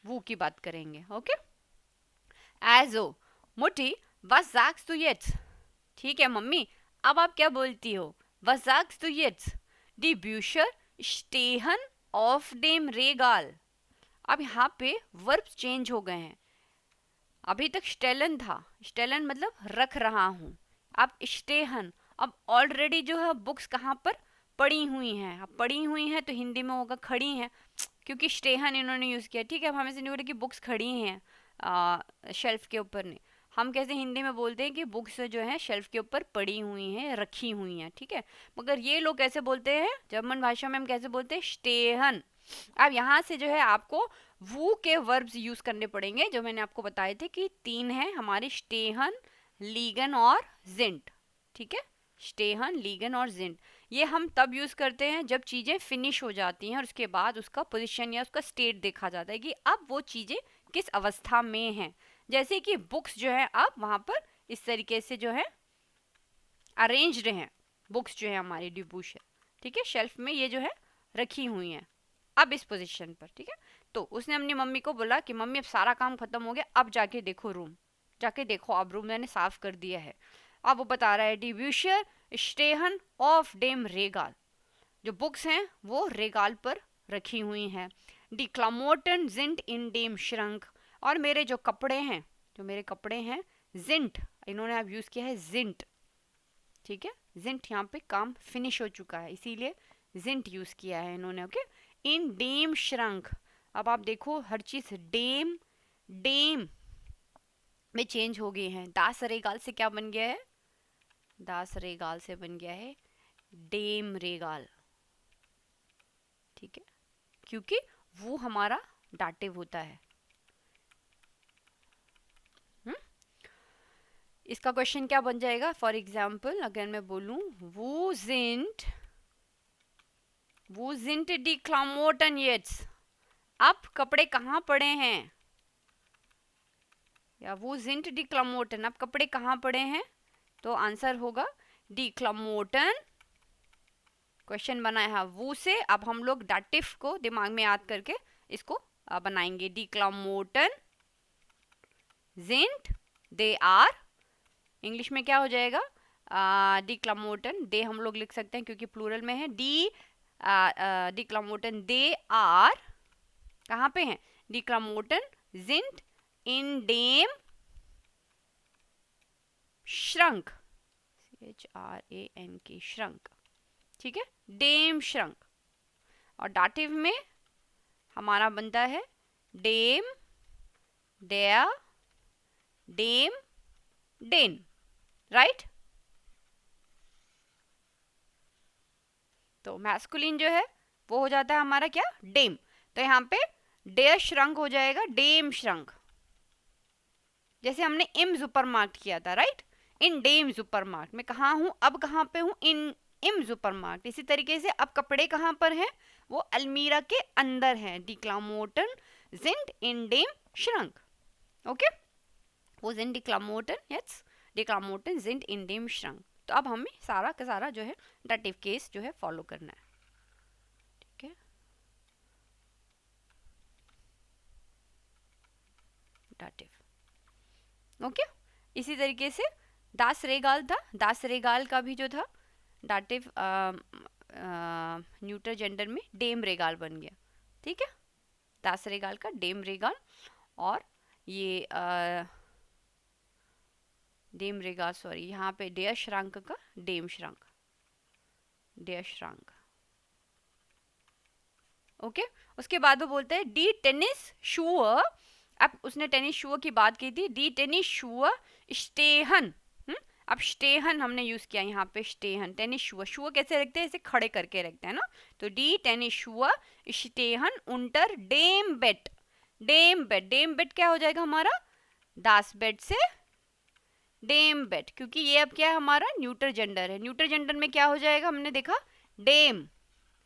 वो की बात करेंगे, ओके। एजो मुटी was sagst du jetzt? ठीक है मम्मी, अब आप क्या बोलती हो? Was sagst du jetzt? Die Bücher stehen auf dem Regal। अब यहाँ पे वर्ब्स चेंज हो गए हैं। अभी तक स्टेलन था, स्टेलन मतलब रख रहा हूँ, अब स्टेहन, अब ऑलरेडी जो है बुक्स कहाँ पर पड़ी हुई हैं। अब पड़ी हुई हैं तो हिंदी में होगा खड़ी हैं, क्योंकि स्टेहन इन्होंने यूज़ किया, ठीक है। अब हमें से नहीं हो रहा कि बुक्स खड़ी हैं शेल्फ के ऊपर नहीं, हम कैसे हिंदी में बोलते हैं कि बुक्स जो है शेल्फ के ऊपर पड़ी हुई हैं, रखी हुई हैं, ठीक है। मगर ये लोग कैसे बोलते हैं, जर्मन भाषा में हम कैसे बोलते हैं, स्टेहन। अब यहाँ से जो है आपको वो के वर्ब्स यूज करने पड़ेंगे, जो मैंने आपको बताए थे कि 3 हैं हमारे, स्टेहन, लीगन और जिंट, ठीक है। स्टेहन, लीगन और जिंट, ये हम तब यूज करते हैं जब चीजें फिनिश हो जाती हैं और उसके बाद उसका पोजीशन या उसका स्टेट देखा जाता है कि अब वो चीजें किस अवस्था में हैं। जैसे कि बुक्स जो है अब वहां पर इस तरीके से जो है अरेंज्ड हैं, बुक्स जो है हमारी डिबूश है, ठीक है, शेल्फ में ये जो है रखी हुई हैं अब इस पोजीशन पर, ठीक है। तो उसने अपनी मम्मी को बोला कि मम्मी अब सारा काम खत्म हो गया, अब जाके देखो रूम, जाके देखो, अब रूम मैंने साफ कर दिया है। अब वो बता रहा है डी ब्यूशर स्टेहन ऑफ डेम रेगाल, जो बुक्स हैं वो रेगाल पर रखी हुई हैं। डी क्लामोटन जिंट इन डेम श्रंक, और मेरे जो कपड़े हैं, जो मेरे कपड़े हैं, जिंट, इन्होंने अब यूज किया है जिंट, ठीक है। जिंट यहाँ पे काम फिनिश हो चुका है, इसीलिए जिंट यूज किया है इन्होंने, ओके। इन डेम श्रंक, अब आप देखो हर चीज डेम डेम में चेंज हो गई है। दास रेगाल से क्या बन गया है, दास रेगाल से बन गया है डेम रेगाल, ठीक है, क्योंकि वो हमारा डाटिव होता है। इसका क्वेश्चन क्या बन जाएगा, फॉर एग्जाम्पल अगर मैं बोलूं वो जिंट डी क्लामोटन येट्स, अब कपड़े कहाँ पड़े हैं, या वो जिंट डी क्लामोटन, अब कपड़े कहाँ पड़े हैं, तो आंसर होगा डी क्लामोटन। क्वेश्चन बना है वो से, अब हम लोग डाटिव को दिमाग में याद करके इसको बनाएंगे, डी क्लामोटन जिंट दे आर, इंग्लिश में क्या हो जाएगा, डी क्लामोटन, दे हम लोग लिख सकते हैं क्योंकि प्लूरल में है, डी क्लामोटन दे आर कहाँ पे हैं, डी क्लामोटन जिंट इन डेम श्रंक, CHRANK श्रंक, ठीक है, डेम श्रंक। और डाटिव में हमारा बनता है डेम डेया डेम डेन, राइट। तो मैस्कुलिन जो है वो हो जाता है हमारा क्या, डेम, तो यहाँ पे डेयर श्रंक हो जाएगा डेम श्रंक, जैसे हमने इम सुपरमार्ट किया था, राइट, इन डेम सुपरमार्ट, मैं कहाँ हूँ अब, कहाँ पे हूँ, इन इम सुपरमार्ट। इसी तरीके से अब कपड़े कहाँ पर हैं, वो अलमीरा के अंदर हैं, डी क्लामोटन जिंट इन डेम श्रंक, ओके, वो जिन डी क्लामोटन, यस, डी क्लामोटन जिंट इन डेम श्रंक। तो अब हमें सारा का सारा जो है डाटिव केस जो है फॉलो करना है, ठीक है, डाटिव, ओके। इसी तरीके से दास रेगाल था, दास रेगाल का भी जो था डाटिव न्यूटर जेंडर में डेम रेगाल बन गया, ठीक है, दास रेगाल का डेम रेगाल, और ये डेम रेगाल, सॉरी यहाँ पे डेयर श्रांक का डेम श्रांक, डेयर श्रांक, ओके। उसके बाद वो बोलते हैं डी टेनिस शूअर, अब उसने टेनिस शूअर की बात की थी, डी टेनिस शूअर स्टेहन, अब स्टेहन हमने यूज किया यहाँ पे, स्टेहन, टेनिस शूअर, शूअर कैसे रखते हैं, ऐसे खड़े करके रखते हैं ना, तो डी टेनिस शूअर स्टेहन उंटर डेम बेट, डेम बेट, डेम बेट क्या हो जाएगा हमारा, दास बेट से डेम बेट, क्योंकि ये अब क्या है हमारा न्यूटर जेंडर है, न्यूटर जेंडर में क्या हो जाएगा, हमने देखा डेम,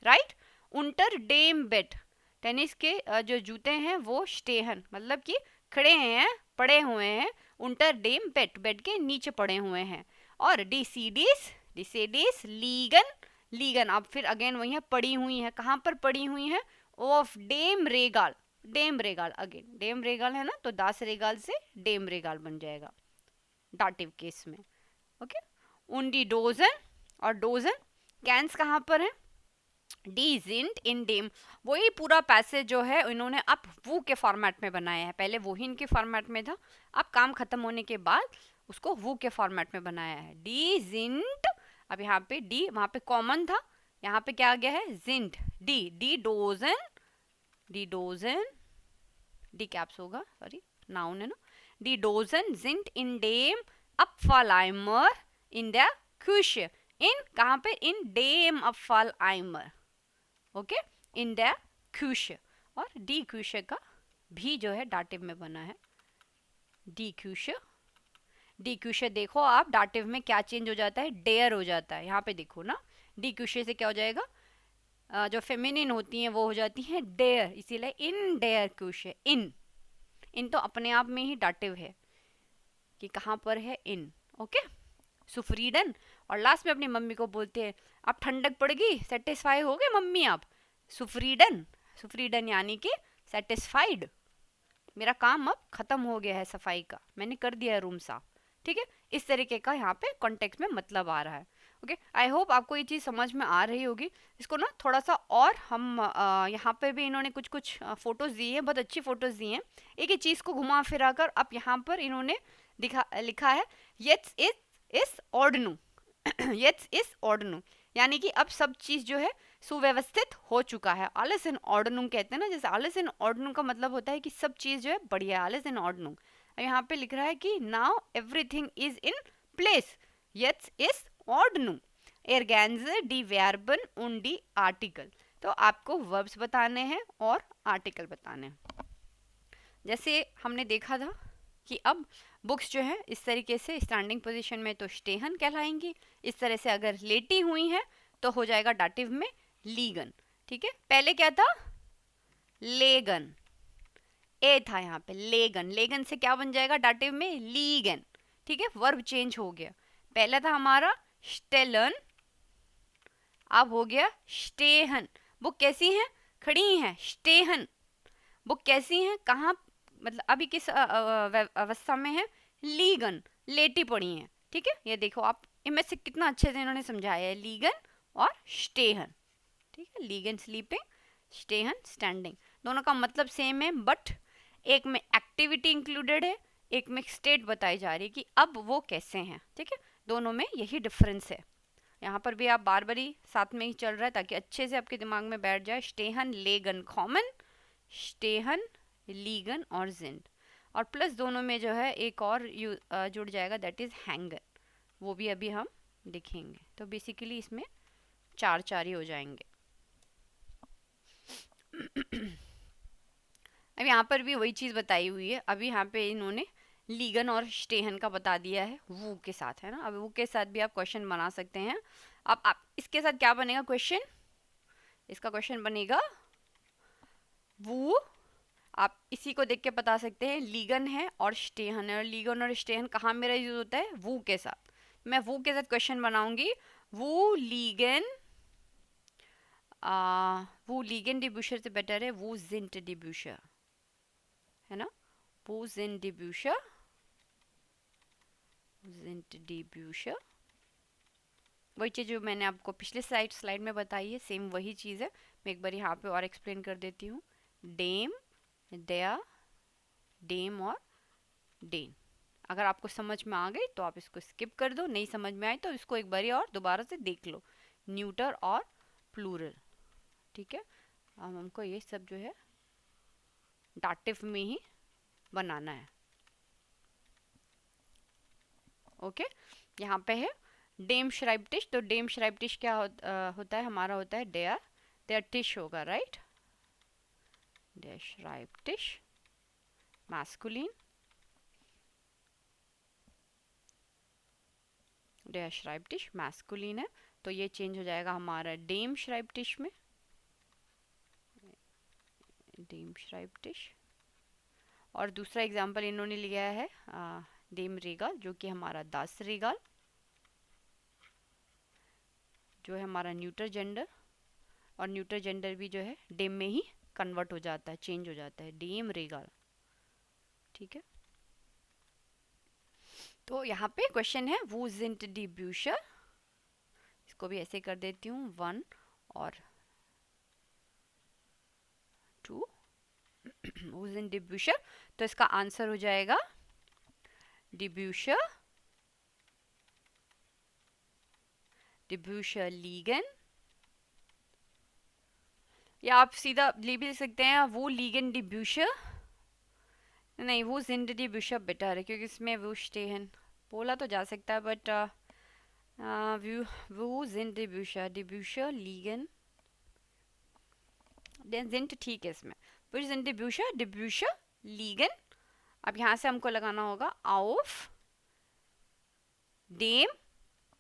राइट, उंटर डेम बेट, टेनिस के जो जूते हैं वो स्टेहन, मतलब कि खड़े हैं, पड़े हुए हैं, उंटर डेम बेट, बेट के नीचे पड़े हुए हैं, और डिसेडिस लीगन, लीगन अब फिर अगेन वही है, पड़ी हुई है, कहाँ पर पड़ी हुई है, ऑफ डेम रेगाल, डेम रेगाल, अगेन डेम रेगाल है ना, तो दास रेगाल से डेम रेगाल बन जाएगा डाटिव केस में, ओके। उनडी डोजन, और डोजन कैंस कहाँ पर है, डी जिंट इन डेम, वही पूरा पैसेज जो है इन्होंने अब वो के फॉर्मेट में बनाया है, पहले वो ही इनके फॉर्मेट में था, अब काम खत्म होने के बाद उसको वो के फॉर्मेट में बनाया है, डी जिंट, अब यहाँ पे डी वहाँ पे कॉमन था, यहाँ पे क्या आ गया है जिंट, डी डी डोजन, डी डोजन, डी कैप्स होगा, सॉरी नाउन है ना, डी डोजन जिंट इन डेम अपफालाइमर इन द कुश, इन कहाँ पे, इन डेम अपफालाइमर, ओके, इन द कुश, और डी कुश का भी जो है डाटिव में बना है, डी कुश, डी कुश देखो आप डाटिव में क्या चेंज हो जाता है, डेयर हो जाता है, यहाँ पे देखो ना, डी कुश से क्या हो जाएगा, जो फेमिनिन होती हैं वो हो जाती हैं डेयर, इसीलिए इन डेयर कुश, इन, इन तो अपने आप में ही डाटिव है कि कहाँ पर है, इन, ओके, सुफ्रीडन, और लास्ट में अपनी मम्मी को बोलते हैं अब ठंडक पड़ गई, सेटिस्फाई हो गए मम्मी आप, सुफ्रीडन, सुफ्रीडन यानी कि सेटिस्फाइड, मेरा काम अब खत्म हो गया है सफाई का, मैंने कर दिया है रूम साफ, ठीक है, इस तरीके का यहाँ पे कॉन्टेक्स्ट में मतलब आ रहा है, ओके। आई होप आपको ये चीज़ समझ में आ रही होगी, इसको ना थोड़ा सा और हम यहाँ पे भी इन्होंने कुछ कुछ फोटोज़ दी हैं, बहुत अच्छी फोटोज़ दी हैं, एक ही चीज़ को घुमा फिरा कर अब यहाँ पर इन्होंने लिखा है येट्स इस ऑर्डनू, येट्स इस ऑर्डनू, यानी कि अब सब चीज़ जो है सुव्यवस्थित हो चुका है, आलस इन ऑर्डनू कहते हैं ना, जैसे आलस इन ऑर्डनू का मतलब होता है कि सब चीज़ जो है बढ़िया है, आलस इन ऑर्डनू, यहाँ पे लिख रहा है कि now everything is in place, येट्स इस ऑर्डनू, एरगैंजर डी वर्बन उन डी आर्टिकल, तो आपको वर्ब्स बताने हैं और आर्टिकल बताने हैं, जैसे हमने देखा था कि अब बुक्स जो है इस तरीके से स्टैंडिंग पोजीशन में तो स्टेहन कहलाएंगी, इस तरह से अगर लेटी हुई हैं तो हो जाएगा डाटिव में लीगन, ठीक है, पहले क्या था लेगन, ए था यहाँ पे लेगन, लेगन से क्या बन जाएगा डाटिव में लीगन, ठीक है, वर्ब चेंज हो गया, पहला था हमारा स्टेलन, अब हो गया स्टेहन, बुक कैसी हैं खड़ी हैं स्टेहन, वो कैसी हैं, कहाँ, मतलब अभी किस अवस्था में है, लीगन, लेटी पड़ी हैं। ठीक है, ये देखो आप, इनमें से कितना अच्छे से इन्होंने समझाया है, लीगन और स्टेहन। ठीक है, लीगन स्लीपिंग, स्टेहन स्टैंडिंग, दोनों का मतलब सेम है, बट एक में एक्टिविटी इंक्लूडेड है, एक में स्टेट बताई जा रही है कि अब वो कैसे हैं। ठीक है, दोनों में यही डिफरेंस है। यहाँ पर भी आप बार बारी साथ में ही चल रहा है ताकि अच्छे से आपके दिमाग में बैठ जाए। स्टेहन लेगन कॉमन, स्टेहन लीगन और जिंड, और प्लस दोनों में जो है एक और जुड़ जाएगा, दैट इज हैंगर, वो भी अभी हम लिखेंगे। तो बेसिकली इसमें चार चार ही हो जाएंगे। अब यहाँ पर भी वही चीज़ बताई हुई है, अभी यहाँ पे इन्होंने लीगन और स्टेहन का बता दिया है वू के साथ, है ना। अब वू के साथ भी आप क्वेश्चन बना सकते हैं। अब आप इसके साथ क्या बनेगा क्वेश्चन, इसका क्वेश्चन बनेगा वू, आप इसी को देख के बता सकते हैं लीगन है और स्टेहन है, और लीगन और स्टेहन कहाँ मेरा यूज होता है, वू के साथ। मैं वू के साथ क्वेश्चन बनाऊंगी, वू लीगन, वो लीगन डिब्यूशर से बेटर है वो जिंट डिब्यूशर, है ना, वो जिंट डिब्यूशर, जिंट डिब्यूशर। वही चीज़ जो मैंने आपको पिछले स्लाइड में बताई है, सेम वही चीज़ है। मैं एक बार यहाँ पे और एक्सप्लेन कर देती हूँ। डेम, दया, डेम और डेन। अगर आपको समझ में आ गई तो आप इसको स्किप कर दो, नहीं समझ में आई तो इसको एक बार और दोबारा से देख लो। न्यूटर और प्लूरल, ठीक है। अब हमको ये सब जो है डाटिव में ही बनाना है। ओके, यहाँ पे है डेम श्राइब्टिश, तो डेम श्राइब्टिश क्या होता है, हमारा होता है डेयर, डेयर टिश होगा, राइट। डेयर श्राइब्टिश मैस्कुलिन, डेयर श्राइब्टिश मैस्कुलिन है, तो ये चेंज हो जाएगा हमारा डेम श्राइब्टिश में, डेम श्राइब्टिश। और दूसरा एग्जाम्पल इन्होंने लिया है डेम रेगाल, जो कि हमारा दास रेगाल, जो है हमारा न्यूटर जेंडर, और न्यूटर जेंडर भी जो है डेम में ही कन्वर्ट हो जाता है, चेंज हो जाता है, डेम रेगाल। ठीक है, तो यहाँ पे क्वेश्चन है वो जिंट डिब्यूशर, इसको भी ऐसे कर देती हूँ 1 और 2, वो जिंट डिब्यूशर, तो इसका आंसर हो जाएगा डिब्यूशर, डिब्यूशर लीगन, या आप सीधा ले भी सकते हैं वो लीगन डिब्यूशर, नहीं वो जिंट डिब्यूशर बेटर है क्योंकि इसमें वो स्टेहन बोला तो जा सकता है, बट वो जिंट डिब्यूशर, डिब्यूशर लीगन, जिंट ठीक है इसमें, वो जिंट डिब्यूशर, डिब्यूशर लीगन। अब यहाँ से हमको लगाना होगा ऑफ डेम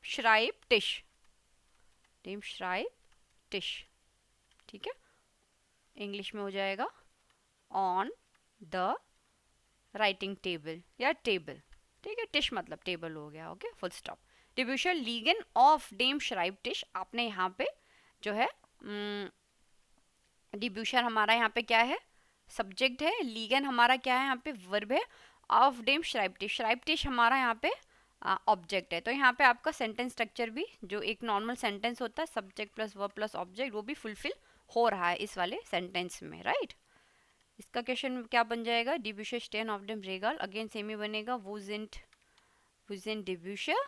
श्राइब्टिश, डेम श्राइब्टिश, ठीक है। इंग्लिश में हो जाएगा ऑन द राइटिंग टेबल या टेबल, ठीक है, टिश मतलब टेबल हो गया, ओके, फुल स्टॉप। डिब्यूशर लीगन ऑफ डेम श्राइब्टिश, आपने यहाँ पे जो है डिब्यूशर हमारा यहाँ पे क्या है, सब्जेक्ट है, लीगन हमारा क्या है यहाँ पे, वर्ब है, ऑफ डेम श्राइब्टिश, श्राइब्टिश हमारा यहाँ पे ऑब्जेक्ट है। तो यहाँ पे आपका सेंटेंस स्ट्रक्चर भी जो एक नॉर्मल सेंटेंस होता है, subject plus verb plus object, वो भी फुलफिल हो रहा है इस वाले सेंटेंस में, राइट। इसका क्वेश्चन क्या बन जाएगा, डिब्यूशर स्टेन ऑफ डेम रेगाल, अगेन सेम ही बनेगा, वो जिंट डिब्यूशर।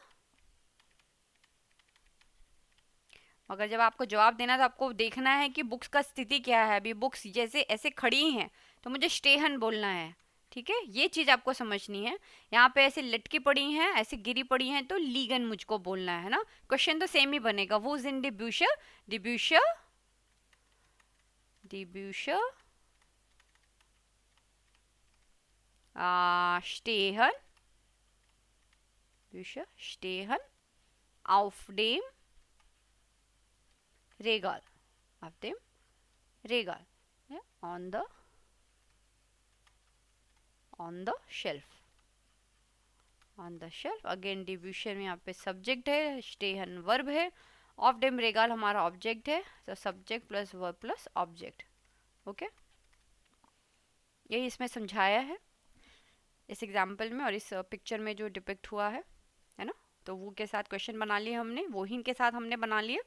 मगर जब आपको जवाब देना तो आपको देखना है कि बुक्स का स्थिति क्या है, अभी बुक्स जैसे ऐसे खड़ी हैं तो मुझे स्टेहन बोलना है, ठीक है, ये चीज़ आपको समझनी है। यहाँ पे ऐसे लटकी पड़ी हैं, ऐसे गिरी पड़ी हैं, तो लीगन मुझको बोलना है ना, क्वेश्चन तो सेम ही बनेगा, वो जिन डिब्यूशर, डिब्यूशर, डिब्यूशर स्टेहन, डिब्यूशर स्टेहन auf dem Regal, auf dem Regal, yeah, on the shelf, on the shelf। Again डिब्यूशर में यहाँ पे सब्जेक्ट है, स्टेहन वर्ब है, ऑफ डेम रेगाल हमारा ऑब्जेक्ट है, तो subject plus verb plus object, okay. यही इसमें समझाया है इस एग्जाम्पल में और इस पिक्चर में जो डिपिक्ट हुआ है ना। तो वो के साथ क्वेश्चन बना लिए हमने, वो ही के साथ हमने बना लिए।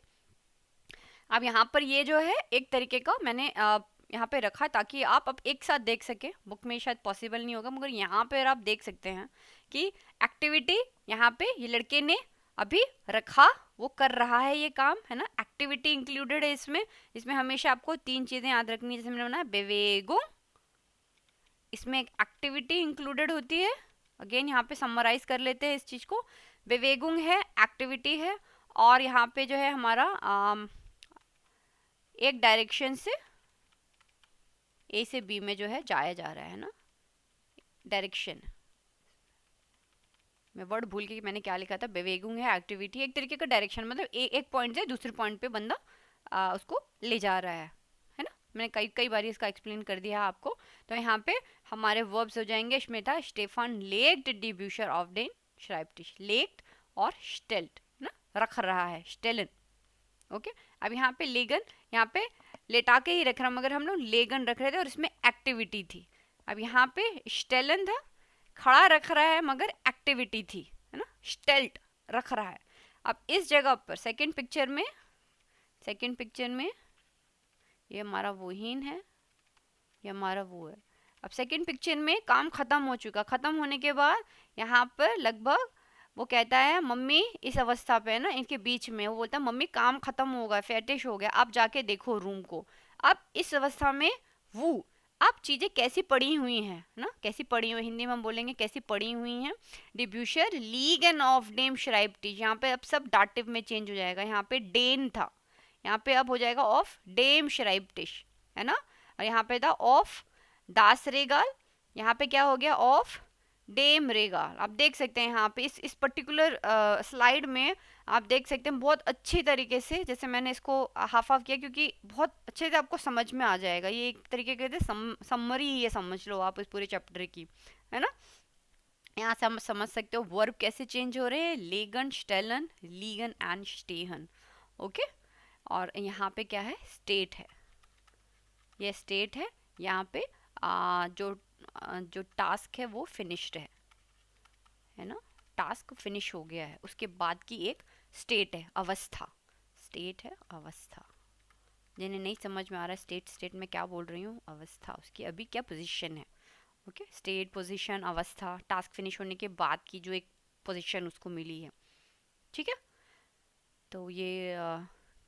अब यहाँ पर ये जो है एक तरीके का मैंने यहाँ पे रखा ताकि आप अब एक साथ देख सके। बुक में शायद पॉसिबल नहीं होगा मगर यहाँ पर आप देख सकते हैं कि एक्टिविटी यहाँ पे ये लड़के ने अभी रखा, वो कर रहा है ये काम, है ना। एक्टिविटी इंक्लूडेड है इसमें। इसमें हमेशा आपको 3 चीज़ें याद रखनी है, जैसे मैंने बनाया बेवेगुंग, इसमें एक एक्टिविटी इंक्लूडेड होती है। अगेन यहाँ पे समराइज कर लेते हैं इस चीज़ को। बेवेगुंग है, एक्टिविटी है, और यहाँ पे जो है हमारा एक डायरेक्शन से ए से बी में जो है जाया जा रहा है ना, डायरेक्शन। मैं वर्ड भूल गई कि मैंने क्या लिखा था। बेवेगुंग है, एक्टिविटी, एक तरीके का डायरेक्शन, मतलब एक पॉइंट से दूसरे पॉइंट पे बंदा उसको ले जा रहा है ना। मैंने कई कई बार इसका एक्सप्लेन कर दिया आपको। तो यहाँ पे हमारे वर्ब्स हो जाएंगे। इसमें था स्टेफन लेक्ड डी ब्यूशर ऑफ डेन श्राइब्टिश, लेक्ड और स्टेल्ट ना, रख रहा है, स्टेलन। ओके, अब यहाँ पे लेगन, यहाँ पे लेटा के ही रख रहा, मगर हम लोग लेगन रख रहे थे और इसमें एक्टिविटी थी। अब यहाँ पे स्टेलन था, खड़ा रख रहा है मगर एक्टिविटी थी, है ना, स्टेल्ट रख रहा है। अब इस जगह पर सेकंड पिक्चर में ये हमारा वो हीन है, ये हमारा वो है। अब सेकंड पिक्चर में काम खत्म हो चुका, खत्म होने के बाद यहाँ पर लगभग वो कहता है मम्मी, इस अवस्था पे है ना, इनके बीच में वो बोलता है मम्मी काम खत्म हो गया, फेटिश हो गया, आप जाके देखो रूम को। अब इस अवस्था में वो अब चीज़ें कैसी पड़ी हुई हैं ना, कैसी पड़ी हुई, हिंदी में हम बोलेंगे कैसी पड़ी हुई हैं। डिब्यूशर लीग एंड ऑफ डेम श्राइब्टिश, यहाँ पे अब सब डाटिव में चेंज हो जाएगा। यहाँ पे डेन था, यहाँ पे अब हो जाएगा ऑफ डेम श्राइब्टिश, है ना। और यहाँ पे था ऑफ दास रेगाल, यहाँ पे क्या हो गया ऑफ डेम रेगाल। आप देख सकते हैं यहाँ पे इस पर्टिकुलर स्लाइड में आप देख सकते हैं बहुत अच्छी तरीके से, जैसे मैंने इसको हाफ ऑफ किया क्योंकि बहुत अच्छे से आपको समझ में आ जाएगा। ये एक तरीके के समरी ये समझ लो आप इस पूरे चैप्टर की, है ना। यहाँ से हम समझ सकते हो वर्ब कैसे चेंज हो रहे हैं, लेगन, स्टेलन, लीगन एंड स्टेहन। ओके, और यहाँ पे क्या है, स्टेट है, ये स्टेट है। यहाँ पे जो टास्क है वो फिनिश्ड है ना, टास्क फिनिश हो गया है, उसके बाद की एक स्टेट है, अवस्था, स्टेट है अवस्था। जिन्हें नहीं समझ में आ रहा है स्टेट में क्या बोल रही हूँ, अवस्था, उसकी अभी क्या पोजीशन है। ओके, स्टेट, पोजीशन, अवस्था, टास्क फिनिश होने के बाद की जो एक पोजीशन उसको मिली है। ठीक है, तो ये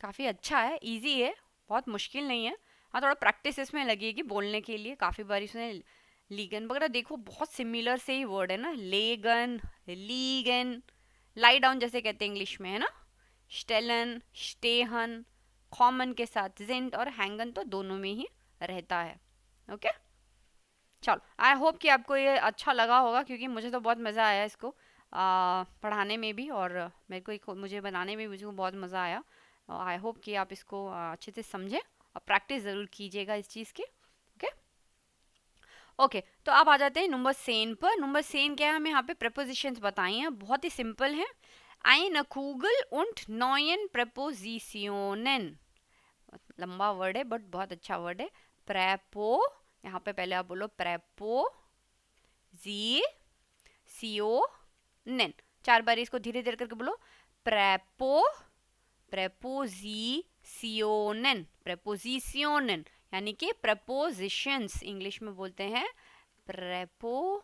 काफ़ी अच्छा है, इजी है, बहुत मुश्किल नहीं है। हाँ, थोड़ा प्रैक्टिस इसमें लगेगी बोलने के लिए, काफ़ी बार इसमें लीगन वगैरह देखो बहुत सिमिलर से ही वर्ड है ना, लेगन, लीगन, लाई डाउन जैसे कहते हैं इंग्लिश में, है ना। स्टेलन, स्टेहन, कॉमन के साथ जिंट और हैंगन तो दोनों में ही रहता है। ओके, चलो, आई होप कि आपको ये अच्छा लगा होगा क्योंकि मुझे तो बहुत मज़ा आया इसको पढ़ाने में भी, और मेरे को मुझे बनाने में भी मुझे बहुत मज़ा आया। आई होप कि आप इसको अच्छे से समझें और प्रैक्टिस ज़रूर कीजिएगा इस चीज़ की। ओके ओके, तो आप आ जाते हैं नंबर सेन पर। नंबर सेन क्या है, हमें यहाँ पे प्रपोजिशंस बताई हैं, बहुत ही सिंपल हैं। Eine Kugel und neuen Präpositionen, लंबा वर्ड है बट बहुत अच्छा वर्ड है। प्रेपो, यहाँ पे पहले आप बोलो प्रेपो जी सीओ नेन, 4 बार इसको धीरे धीरे करके बोलो। प्रेपो, प्रेपोजिशियोनेन, प्रेपोजिशियोनेन यानी कि प्रपोजिशंस, इंग्लिश में बोलते हैं प्रपोजिशंस।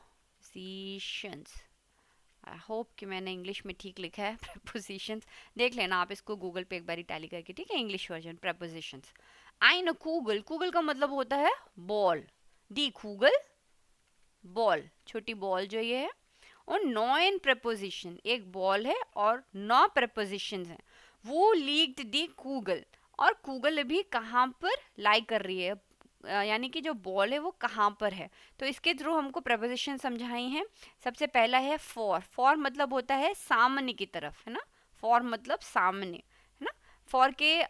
आई होप कि मैंने इंग्लिश में ठीक लिखा है प्रपोजिशंस। देख लेना आप इसको गूगल पे एक बार टैली करके, ठीक है, इंग्लिश वर्जन प्रपोजिशंस। आइन कूगल, कूगल का मतलब होता है बॉल, दी कूगल बॉल, छोटी बॉल जो ये है। और 9 प्रपोजिशन, एक बॉल है और 9 प्रपोजिशंस हैं। वो लीक्ड दी कूगल, और कूगल अभी कहाँ पर लाई कर रही है, यानी कि जो बॉल है वो कहाँ पर है। तो इसके थ्रू हमको प्रपोजिशन समझाई हैं। सबसे पहला है फॉर, फॉर मतलब होता है सामने की तरफ, है ना, फॉर मतलब सामने, है ना। फॉर के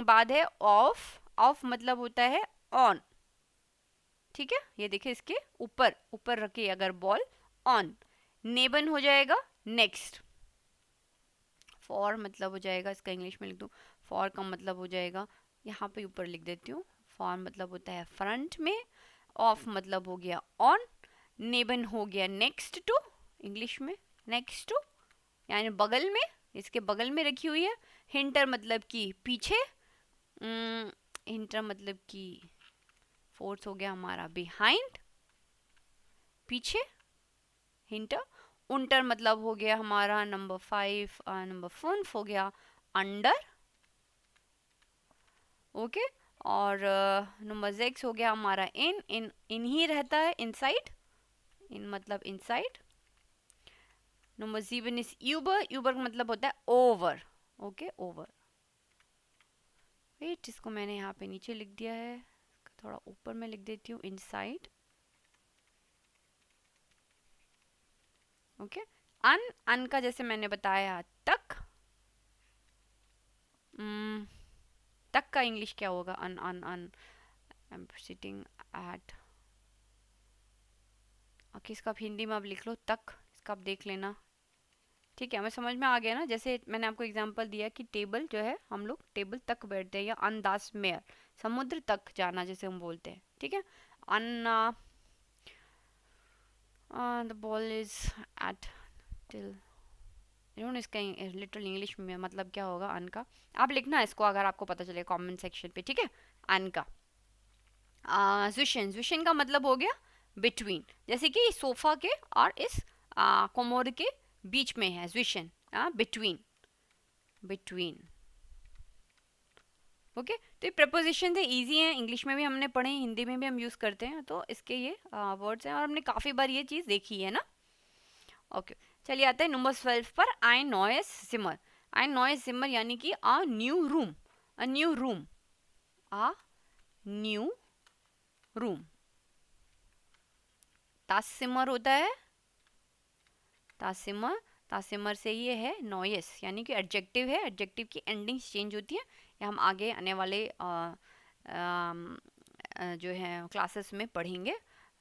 बाद है ऑफ, ऑफ मतलब होता है ऑन, ठीक है, ये देखिए इसके ऊपर ऊपर रखिए अगर बॉल, ऑन। नेबन हो जाएगा नेक्स्ट, फॉर मतलब हो जाएगा, इसका इंग्लिश में लिख दूँ, फॉर का मतलब हो जाएगा, यहाँ पे ऊपर लिख देती हूँ, फॉर मतलब होता है फ्रंट में, ऑफ मतलब हो गया ऑन, नेबन हो गया नेक्स्ट टू, इंग्लिश में नेक्स्ट टू यानी बगल में, इसके बगल में रखी हुई है। हिंटर मतलब कि पीछे, हिंटर मतलब कि फोर्थ हो गया हमारा बिहाइंड, पीछे हिंटर। उंटर मतलब हो गया हमारा नंबर 5, नंबर 5 हो गया अंडर, ओके। और नंबर 6 हो गया हमारा इन, इन ही रहता है इनसाइड, इन मतलब inside. Number 7 is Uber, Uber का मतलब होता है ओवर, ओके ओवर। वेट, इसको मैंने यहाँ पे नीचे लिख दिया है, थोड़ा ऊपर में लिख देती हूँ, इनसाइड, ओके। अन, अन का जैसे मैंने बताया तक, तक का इंग्लिश क्या होगा, अन अन अन, आई एम सिटिंग एट, किसका हिंदी में आप लिख लो तक, इसका आप देख लेना, ठीक है, हमें समझ में आ गया ना। जैसे मैंने आपको एग्जांपल दिया कि टेबल जो है, हम लोग टेबल तक बैठते हैं, या अनदास मेयर, समुद्र तक जाना जैसे हम बोलते हैं, ठीक है। अन, the ball is at till, इसका लिटरल इंग्लिश में मतलब क्या होगा अन का, आप लिखना इसको अगर आपको पता चले कमेंट सेक्शन पे, ठीक है। अन का जुशन, जुशन का मतलब हो गया बिटवीन, जैसे कि सोफा के और इस कोमोड के बीच में है जुशन, बिटवीन, बिटवीन, ओके। तो ये प्रपोजिशन है, इजी है, इंग्लिश में भी हमने पढ़े, हिंदी में भी हम यूज़ करते हैं, तो इसके ये वर्ड्स हैं और हमने काफ़ी बार ये चीज़ देखी है ना, ओके। चलिए आते हैं नंबर 12 पर, आई नॉइस सिमर, आई नॉइस सिमर यानी कि a new room, a new room, a new room. तासिमर होता है, तासिमर, तासिमर से ये है नॉइस यानी कि एडजेक्टिव है, एडजेक्टिव की एंडिंग्स चेंज होती है, ये हम आगे आने वाले जो है क्लासेस में पढ़ेंगे,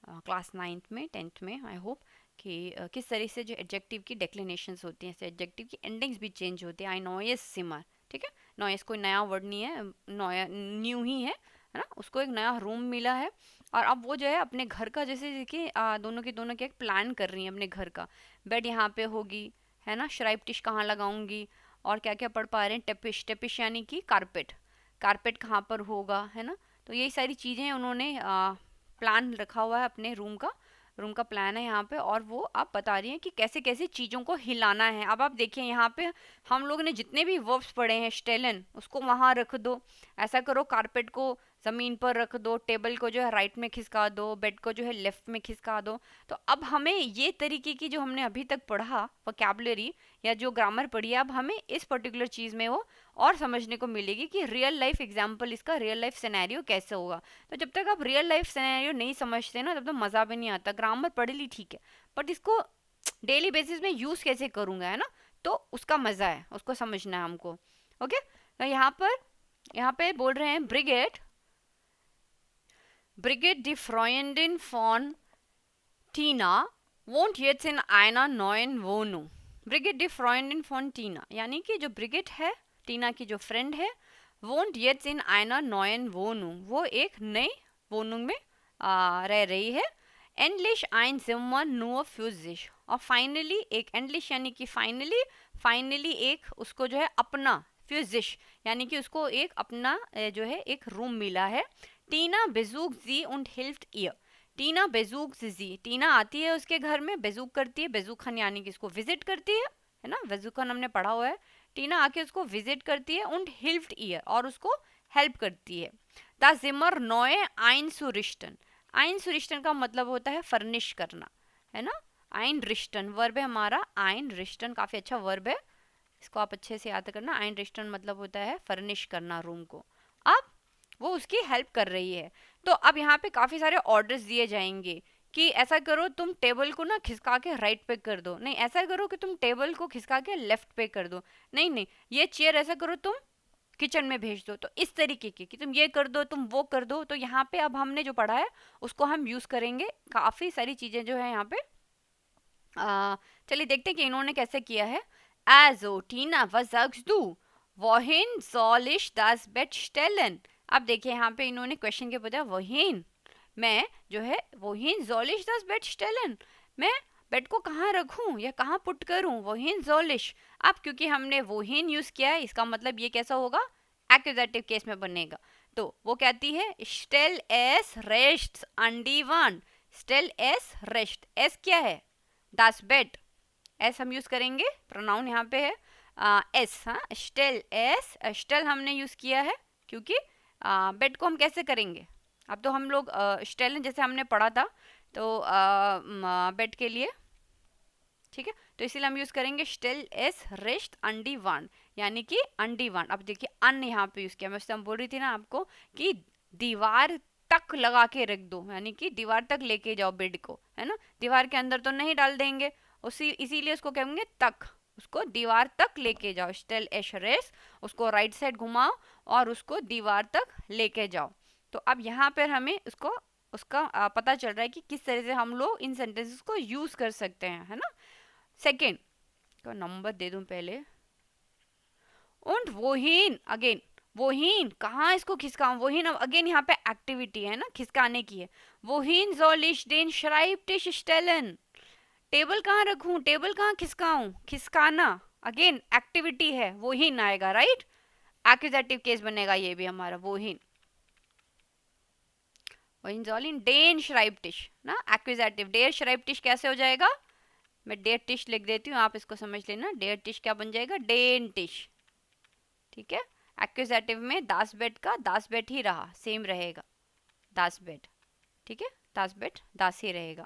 क्लास 9th में 10th में, आई होप कि किस तरह से जो एडजेक्टिव की डेक्लिनेशंस होती हैं, एडजेक्टिव की एंडिंग्स भी चेंज होती है। आई नॉइस सिमर, ठीक है, नॉइस कोई नया वर्ड नहीं है, नॉया न्यू ही है ना, उसको एक नया रूम मिला है। और अब वो जो है अपने घर का, जैसे देखिए दोनों के एक प्लान कर रही हैं अपने घर का, बेड यहाँ पे होगी, है ना, श्राइप टिश कहाँ लगाऊंगी, और क्या क्या पढ़ पा रहे हैं, टेपिश, टेपिश यानी कि कारपेट, कारपेट कहाँ पर होगा, है ना। तो यही सारी चीज़ें उन्होंने प्लान रखा हुआ है अपने रूम का, रूम का प्लान है यहाँ पे, और वो आप बता रही हैं कि कैसे कैसे चीज़ों को हिलाना है। अब आप देखिए यहाँ पे हम लोग ने जितने भी वर्ब्स पढ़े हैं, स्टेलन उसको वहाँ रख दो, ऐसा करो कारपेट को ज़मीन पर रख दो, टेबल को जो है राइट में खिसका दो, बेड को जो है लेफ्ट में खिसका दो। तो अब हमें ये तरीके की जो हमने अभी तक पढ़ा वोकैबुलरी या जो ग्रामर पढ़ी है, अब हमें इस पर्टिकुलर चीज़ में वो और समझने को मिलेगी कि रियल लाइफ एग्जाम्पल, इसका रियल लाइफ सिनेरियो कैसे होगा। तो जब तक आप रियल लाइफ सिनेरियो नहीं समझते ना, तब तक मज़ा भी नहीं आता। ग्रामर पढ़ ली ठीक है, बट इसको डेली बेसिस में यूज़ कैसे करूँगा, है ना, तो उसका मज़ा है, उसको समझना है हमको, ओके। तो यहाँ पे बोल रहे हैं brigade, Brigitte die Freundin von Tina wohnt jetzt in einer neuen Wohnung. Brigitte die Freundin von Tina, यानी कि जो ब्रिगिट है, टीना की जो फ्रेंड है, wohnt jetzt in einer neuen Wohnung, वो एक नई wohnung में रह रही है। Endlich ein Zimmer nur für sich, और फाइनली एक, endlich यानी कि फाइनली, फाइनली एक उसको जो है अपना, für sich यानी कि उसको एक अपना जो है एक रूम मिला है। टीना बेजूक जी und hilft ihr, टीना बेजूक जी, टीना आती है उसके घर में, बेजूक करती है, बेजूखन यानी कि इसको विजिट करती है ना, बेजूखन हमने पढ़ा हुआ है। टीना आके उसको विजिट करती है, und hilft ihr, और उसको हेल्प करती है। दा जिमर नोए einzurichten, einzurichten का मतलब होता है फर्निश करना, है ना। einrichten वर्ब है हमारा, einrichten काफ़ी अच्छा वर्ब है, इसको आप अच्छे से याद करना। einrichten मतलब होता है फर्निश करना रूम को। अब वो उसकी हेल्प कर रही है। तो अब यहाँ पे काफ़ी सारे ऑर्डर्स दिए जाएंगे कि ऐसा करो तुम टेबल को ना खिसका के राइट पे कर दो, नहीं ऐसा करो कि तुम टेबल को खिसका के लेफ्ट पे कर दो, नहीं नहीं ये चेयर ऐसा करो तुम किचन में भेज दो। तो इस तरीके की कि तुम ये कर दो, तुम वो कर दो। तो यहाँ पे अब हमने जो पढ़ा है उसको हम यूज़ करेंगे, काफ़ी सारी चीज़ें जो है यहाँ पे। चलिए देखते हैं कि इन्होंने कैसे किया है। Also Tina, was sagst du? Wohin soll ich das Bett stellen? अब देखिए यहाँ पे इन्होंने क्वेश्चन के बजाय wohin मैं जो है wohin soll ich das Bett stellen, मैं बेड को कहाँ रखूं या कहाँ पुट करूं, wohin soll ich। अब क्योंकि हमने wohin यूज किया है, इसका मतलब ये कैसा होगा, एक्यूजेटिव केस में बनेगा। तो वो कहती है stell es rechts an die Wand, stell es recht, S क्या है, das Bett, एस हम यूज करेंगे, प्रोनाउन यहाँ पे है एस, हाँ, स्टेल एस, स्टेल हमने यूज किया है क्योंकि बेड को हम कैसे करेंगे, अब तो हम लोग स्टेल जैसे हमने पढ़ा था तो बेड के लिए, ठीक है, तो इसीलिए हम यूज करेंगे स्टेल एस रेस्ट अंडी वन, यानी कि अंडी वन। अब देखिए अन यहाँ पे यूज किया, मैं उससे हम बोल रही थी ना आपको कि दीवार तक लगा के रख दो, यानी कि दीवार तक लेके जाओ बेड को, है ना, दीवार के अंदर तो नहीं डाल देंगे, उसी इसीलिए उसको कहेंगे तक, उसको दीवार तक लेके जाओ, स्टेल एश रेस, उसको राइट साइड घुमाओ और उसको दीवार तक लेके जाओ। तो अब यहाँ पर हमें उसको उसका पता चल रहा है कि किस तरह से हम लोग इन सेंटेंसेस को यूज कर सकते हैं, है ना। सेकेंड का नंबर दे दूं पहले, und wohin अगेन, wohin कहाँ इसको खिसकाऊं, wohin अब अगेन यहाँ पे एक्टिविटी है ना, खिसकाने की है, wohin soll ich den Schreibtisch stellen, table कहाँ रखूं, टेबल कहाँ खिसकाऊं, खिसकाना अगेन एक्टिविटी है, wohin आएगा, राइट, एक्यूजेटिव केस बनेगा ये भी हमारा, wohin wohin soll ich den Schreibtisch ना, एक्यूजेटिव, der Schreibtisch कैसे हो जाएगा, मैं डेयर टिश लिख देती हूँ, आप इसको समझ लेना, डेयर टिश क्या बन जाएगा, डेन टिश, ठीक है, एक्यूजेटिव में दास बेट का दास बेट ही रहा, सेम रहेगा, दास बेट, ठीक है, दास बेट दास ही रहेगा।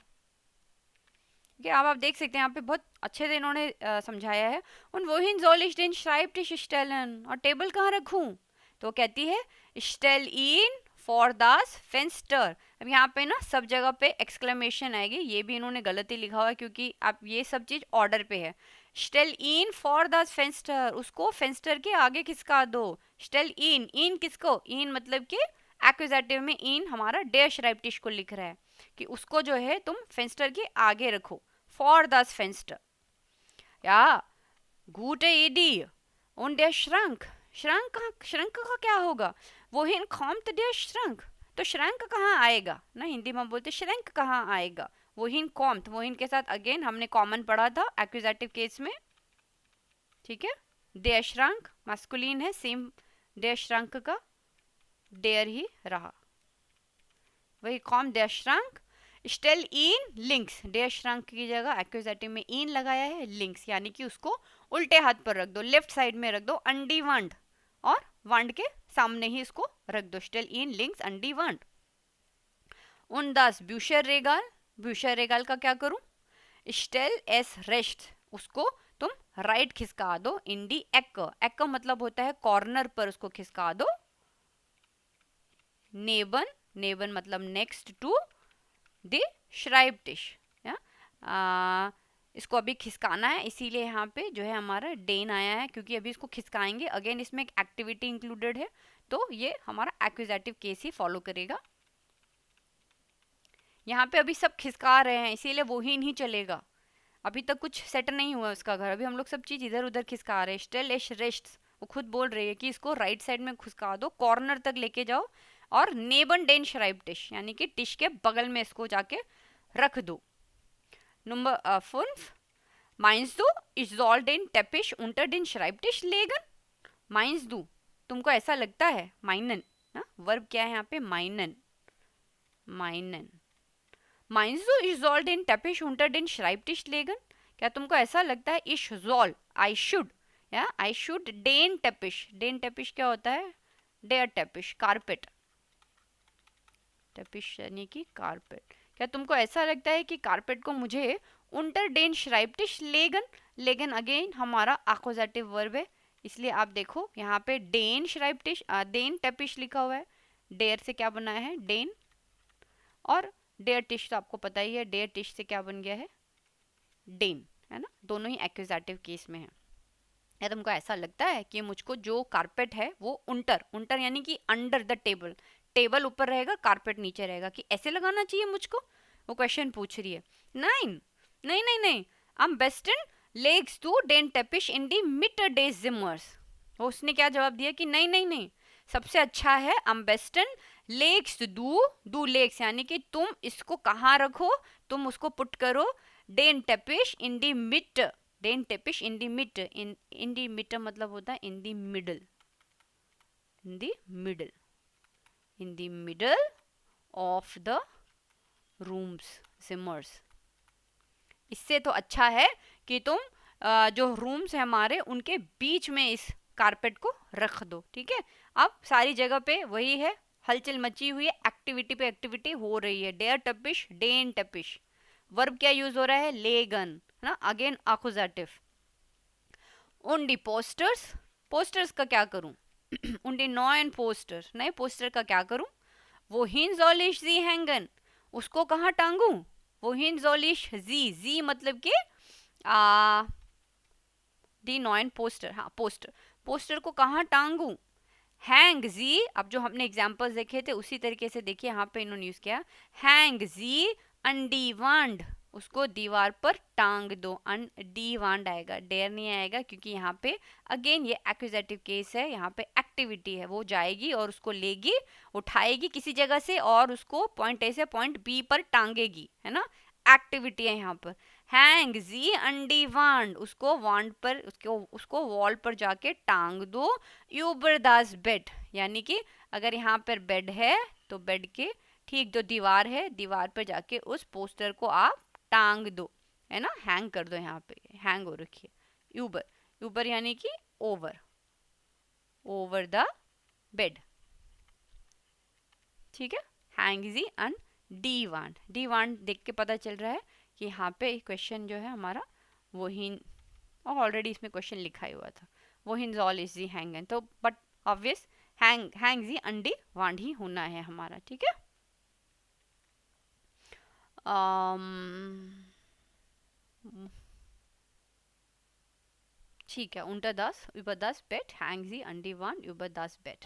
ठीक है, अब आप देख सकते हैं यहाँ पे बहुत अच्छे से इन्होंने समझाया है, उन wohin soll ich den Schreibtisch stellen, और टेबल कहाँ रखूँ, तो कहती है stell ihn for Das Fenster. अब यहाँ पे ना सब जगह पे एक्सक्लेमेशन आएगी, ये भी इन्होंने गलत ही लिखा हुआ है क्योंकि अब ये सब चीज ऑर्डर पे है। Stele in for Das Fenster, उसको फेंस्टर के आगे किसका दो, स्टेल इन, इन किसको, इन मतलब कि एक्यूजेटिव में इन हमारा डेयर श्राइप्टिश को लिख रहा है कि उसको जो है तुम फेंस्टर के आगे रखो, फॉर दास फेंस्टर, या गूटे इडी उन डेयर श्रंक, श्रंक का क्या होगा, wohin kommt der Schrank, तो श्रंक कहाँ आएगा ना, हिंदी में बोलते श्रंक कहाँ आएगा, wohin kommt, wohin के साथ अगेन हमने कॉमन पढ़ा था एक्यूजेटिव केस में, ठीक है, der Schrank मास्कुलिन है, सेम der Schrank का der ही रहा, वही kommt der Schrank, स्टेल इन लिंक्स, der Schrank की जगह एक्यूजेटिव में इन लगाया है, लिंक्स यानी कि उसको उल्टे हाथ पर रख दो, लेफ्ट साइड में रख दो, अंडी वंड, और वंड के सामने ही इसको रख दो, स्टेल इन लिंक्स अंडी वंड। उन दास ब्यूशर रेगाल, ब्यूशर रेगाल का क्या करूं, स्टेल एस रेस्ट, उसको तुम राइट खिसका दो, इंडी एक, एक का मतलब होता है कॉर्नर पर उसको खिसका दो, नेबन, नेबन मतलब नेक्स्ट टू द श्राइप्टिश, इसको अभी खिसकाना है, इसीलिए यहाँ पे जो है हमारा डेन आया है, क्योंकि अभी इसको खिसकाएंगे, अगेन इसमें एक एक्टिविटी इंक्लूडेड है, तो ये हमारा एक्यूजेटिव केस ही फॉलो करेगा। यहाँ पे अभी सब खिसका रहे हैं इसीलिए वो ही नहीं चलेगा, अभी तक कुछ सेट नहीं हुआ उसका घर, अभी हम लोग सब चीज़ इधर उधर खिसका रहे हैं। स्टेल एश रेस्ट, वो खुद बोल रही है कि इसको राइट साइड में खिसका दो, कॉर्नर तक लेके जाओ, और नेबन डेन श्राइप्टिश यानी कि टिश के बगल में इसको जाके रख दो। Number 5, Meinst du, ich soll den Teppich unter den Schreibtisch legen? Meinst du, तुमको ऐसा लगता है, meinen, ना, वर्ब क्या है यहाँ पे, meinen, meinen, Meinst du, ich soll den Teppich unter den Schreibtisch legen? क्या तुमको ऐसा लगता है, ich soll, I should, या I should den Teppich, den Teppich क्या होता है, der Teppich, carpet, Teppich यानी कि carpet, क्या तुमको ऐसा लगता है कि कारपेट को मुझे उंटर डेन श्राइप्टिश लेगन, लेगन अगेन हमारा एक्यूजेटिव वर्ब है, इसलिए आप देखो यहाँ पे डेन श्राइप्टिश, डेन टेपिश लिखा हुआ है, डेयर से क्या बना है, डेन, और डेयर टिश तो आपको पता ही है, डेयर टिश से क्या बन गया है, डेन, है ना, दोनों ही एक्यूजेटिव केस में है। या तुमको ऐसा लगता है कि मुझको जो कारपेट है वो उंटर, उंटर यानी कि अंडर द टेबल, टेबल ऊपर रहेगा कारपेट नीचे रहेगा, कि ऐसे लगाना चाहिए मुझको, वो क्वेश्चन पूछ रही है। नहीं नहीं नहीं नहीं, am besten legst du den Teppich in die Mitte des Zimmers, उसने क्या जवाब दिया कि नहीं नहीं नहीं, सबसे अच्छा है am besten लेग्स दू लेग्स यानी कि तुम इसको कहाँ रखो, तुम उसको पुट करो डेन टेपिश इन दी मिड, डेन टेपिश इन दी मिड, इन दी मिड मतलब होता है in the middle, in the middle, in the middle of the rooms जिमर्स। इससे तो अच्छा है कि तुम जो रूम्स है हमारे उनके बीच में इस कारपेट को रख दो, ठीक है। अब सारी जगह पे वही है, हलचल मची हुई है, एक्टिविटी पे एक्टिविटी हो रही है। डेयर टपिश, डेन टपिश, वर्ब क्या यूज हो रहा है, लेगन, है ना, अगेन अकुजाटिव। उन पोस्टर्स, पोस्टर्स का क्या करूं उन नॉन पोस्टर, नए पोस्टर का क्या करूं, वो हिन जॉलिश जी हैंगन, उसको कहाँ टांगू, वो हिन जॉलिश जी, जी मतलब कि दी नॉन पोस्टर, हाँ पोस्टर, पोस्टर को कहाँ टांगू, हैंग जी। अब जो हमने एग्जांपल्स देखे थे उसी तरीके से देखिए यहाँ पे इन्होंने यूज किया, हैंग जी अंडीवांड, उसको दीवार पर टांग दो, अंडीवांड आएगा, डेयर नहीं आएगा, क्योंकि यहाँ पे अगेन ये एक्यूजेटिव केस है, यहाँ पे एक्टिविटी है, वो जाएगी और उसको लेगी, उठाएगी किसी जगह से और उसको पॉइंट ए से पॉइंट बी पर टांगेगी, है ना, एक्टिविटी है यहाँ पर। हैंग जी अंडी वांड, उसको वांड पर, उसको वॉल पर जाके टांग दो यूबर दास बेड, यानी कि अगर यहाँ पर बेड है तो बेड के ठीक जो दीवार है, दीवार पर जाके उस पोस्टर को आप टांग दो, है ना, हैंग कर दो, यहाँ पे हैंग हो रखी है। यूबर, यूबर यानी कि ओवर, ओवर द बेड, ठीक है। हैंग जी एंड डी वांड, डी वांड देख के पता चल रहा है कि यहाँ पे क्वेश्चन जो है हमारा वो ही, और ऑलरेडी इसमें क्वेश्चन लिखा ही हुआ था, वो हिंज ऑल इज जी हैंगन, तो बट ऑब्वियस हैंग जी अंडी वांड ही होना है हमारा, ठीक है। ठीक है, उनटा दास über das Bett, हैंग जी अंडी वांड über das Bett।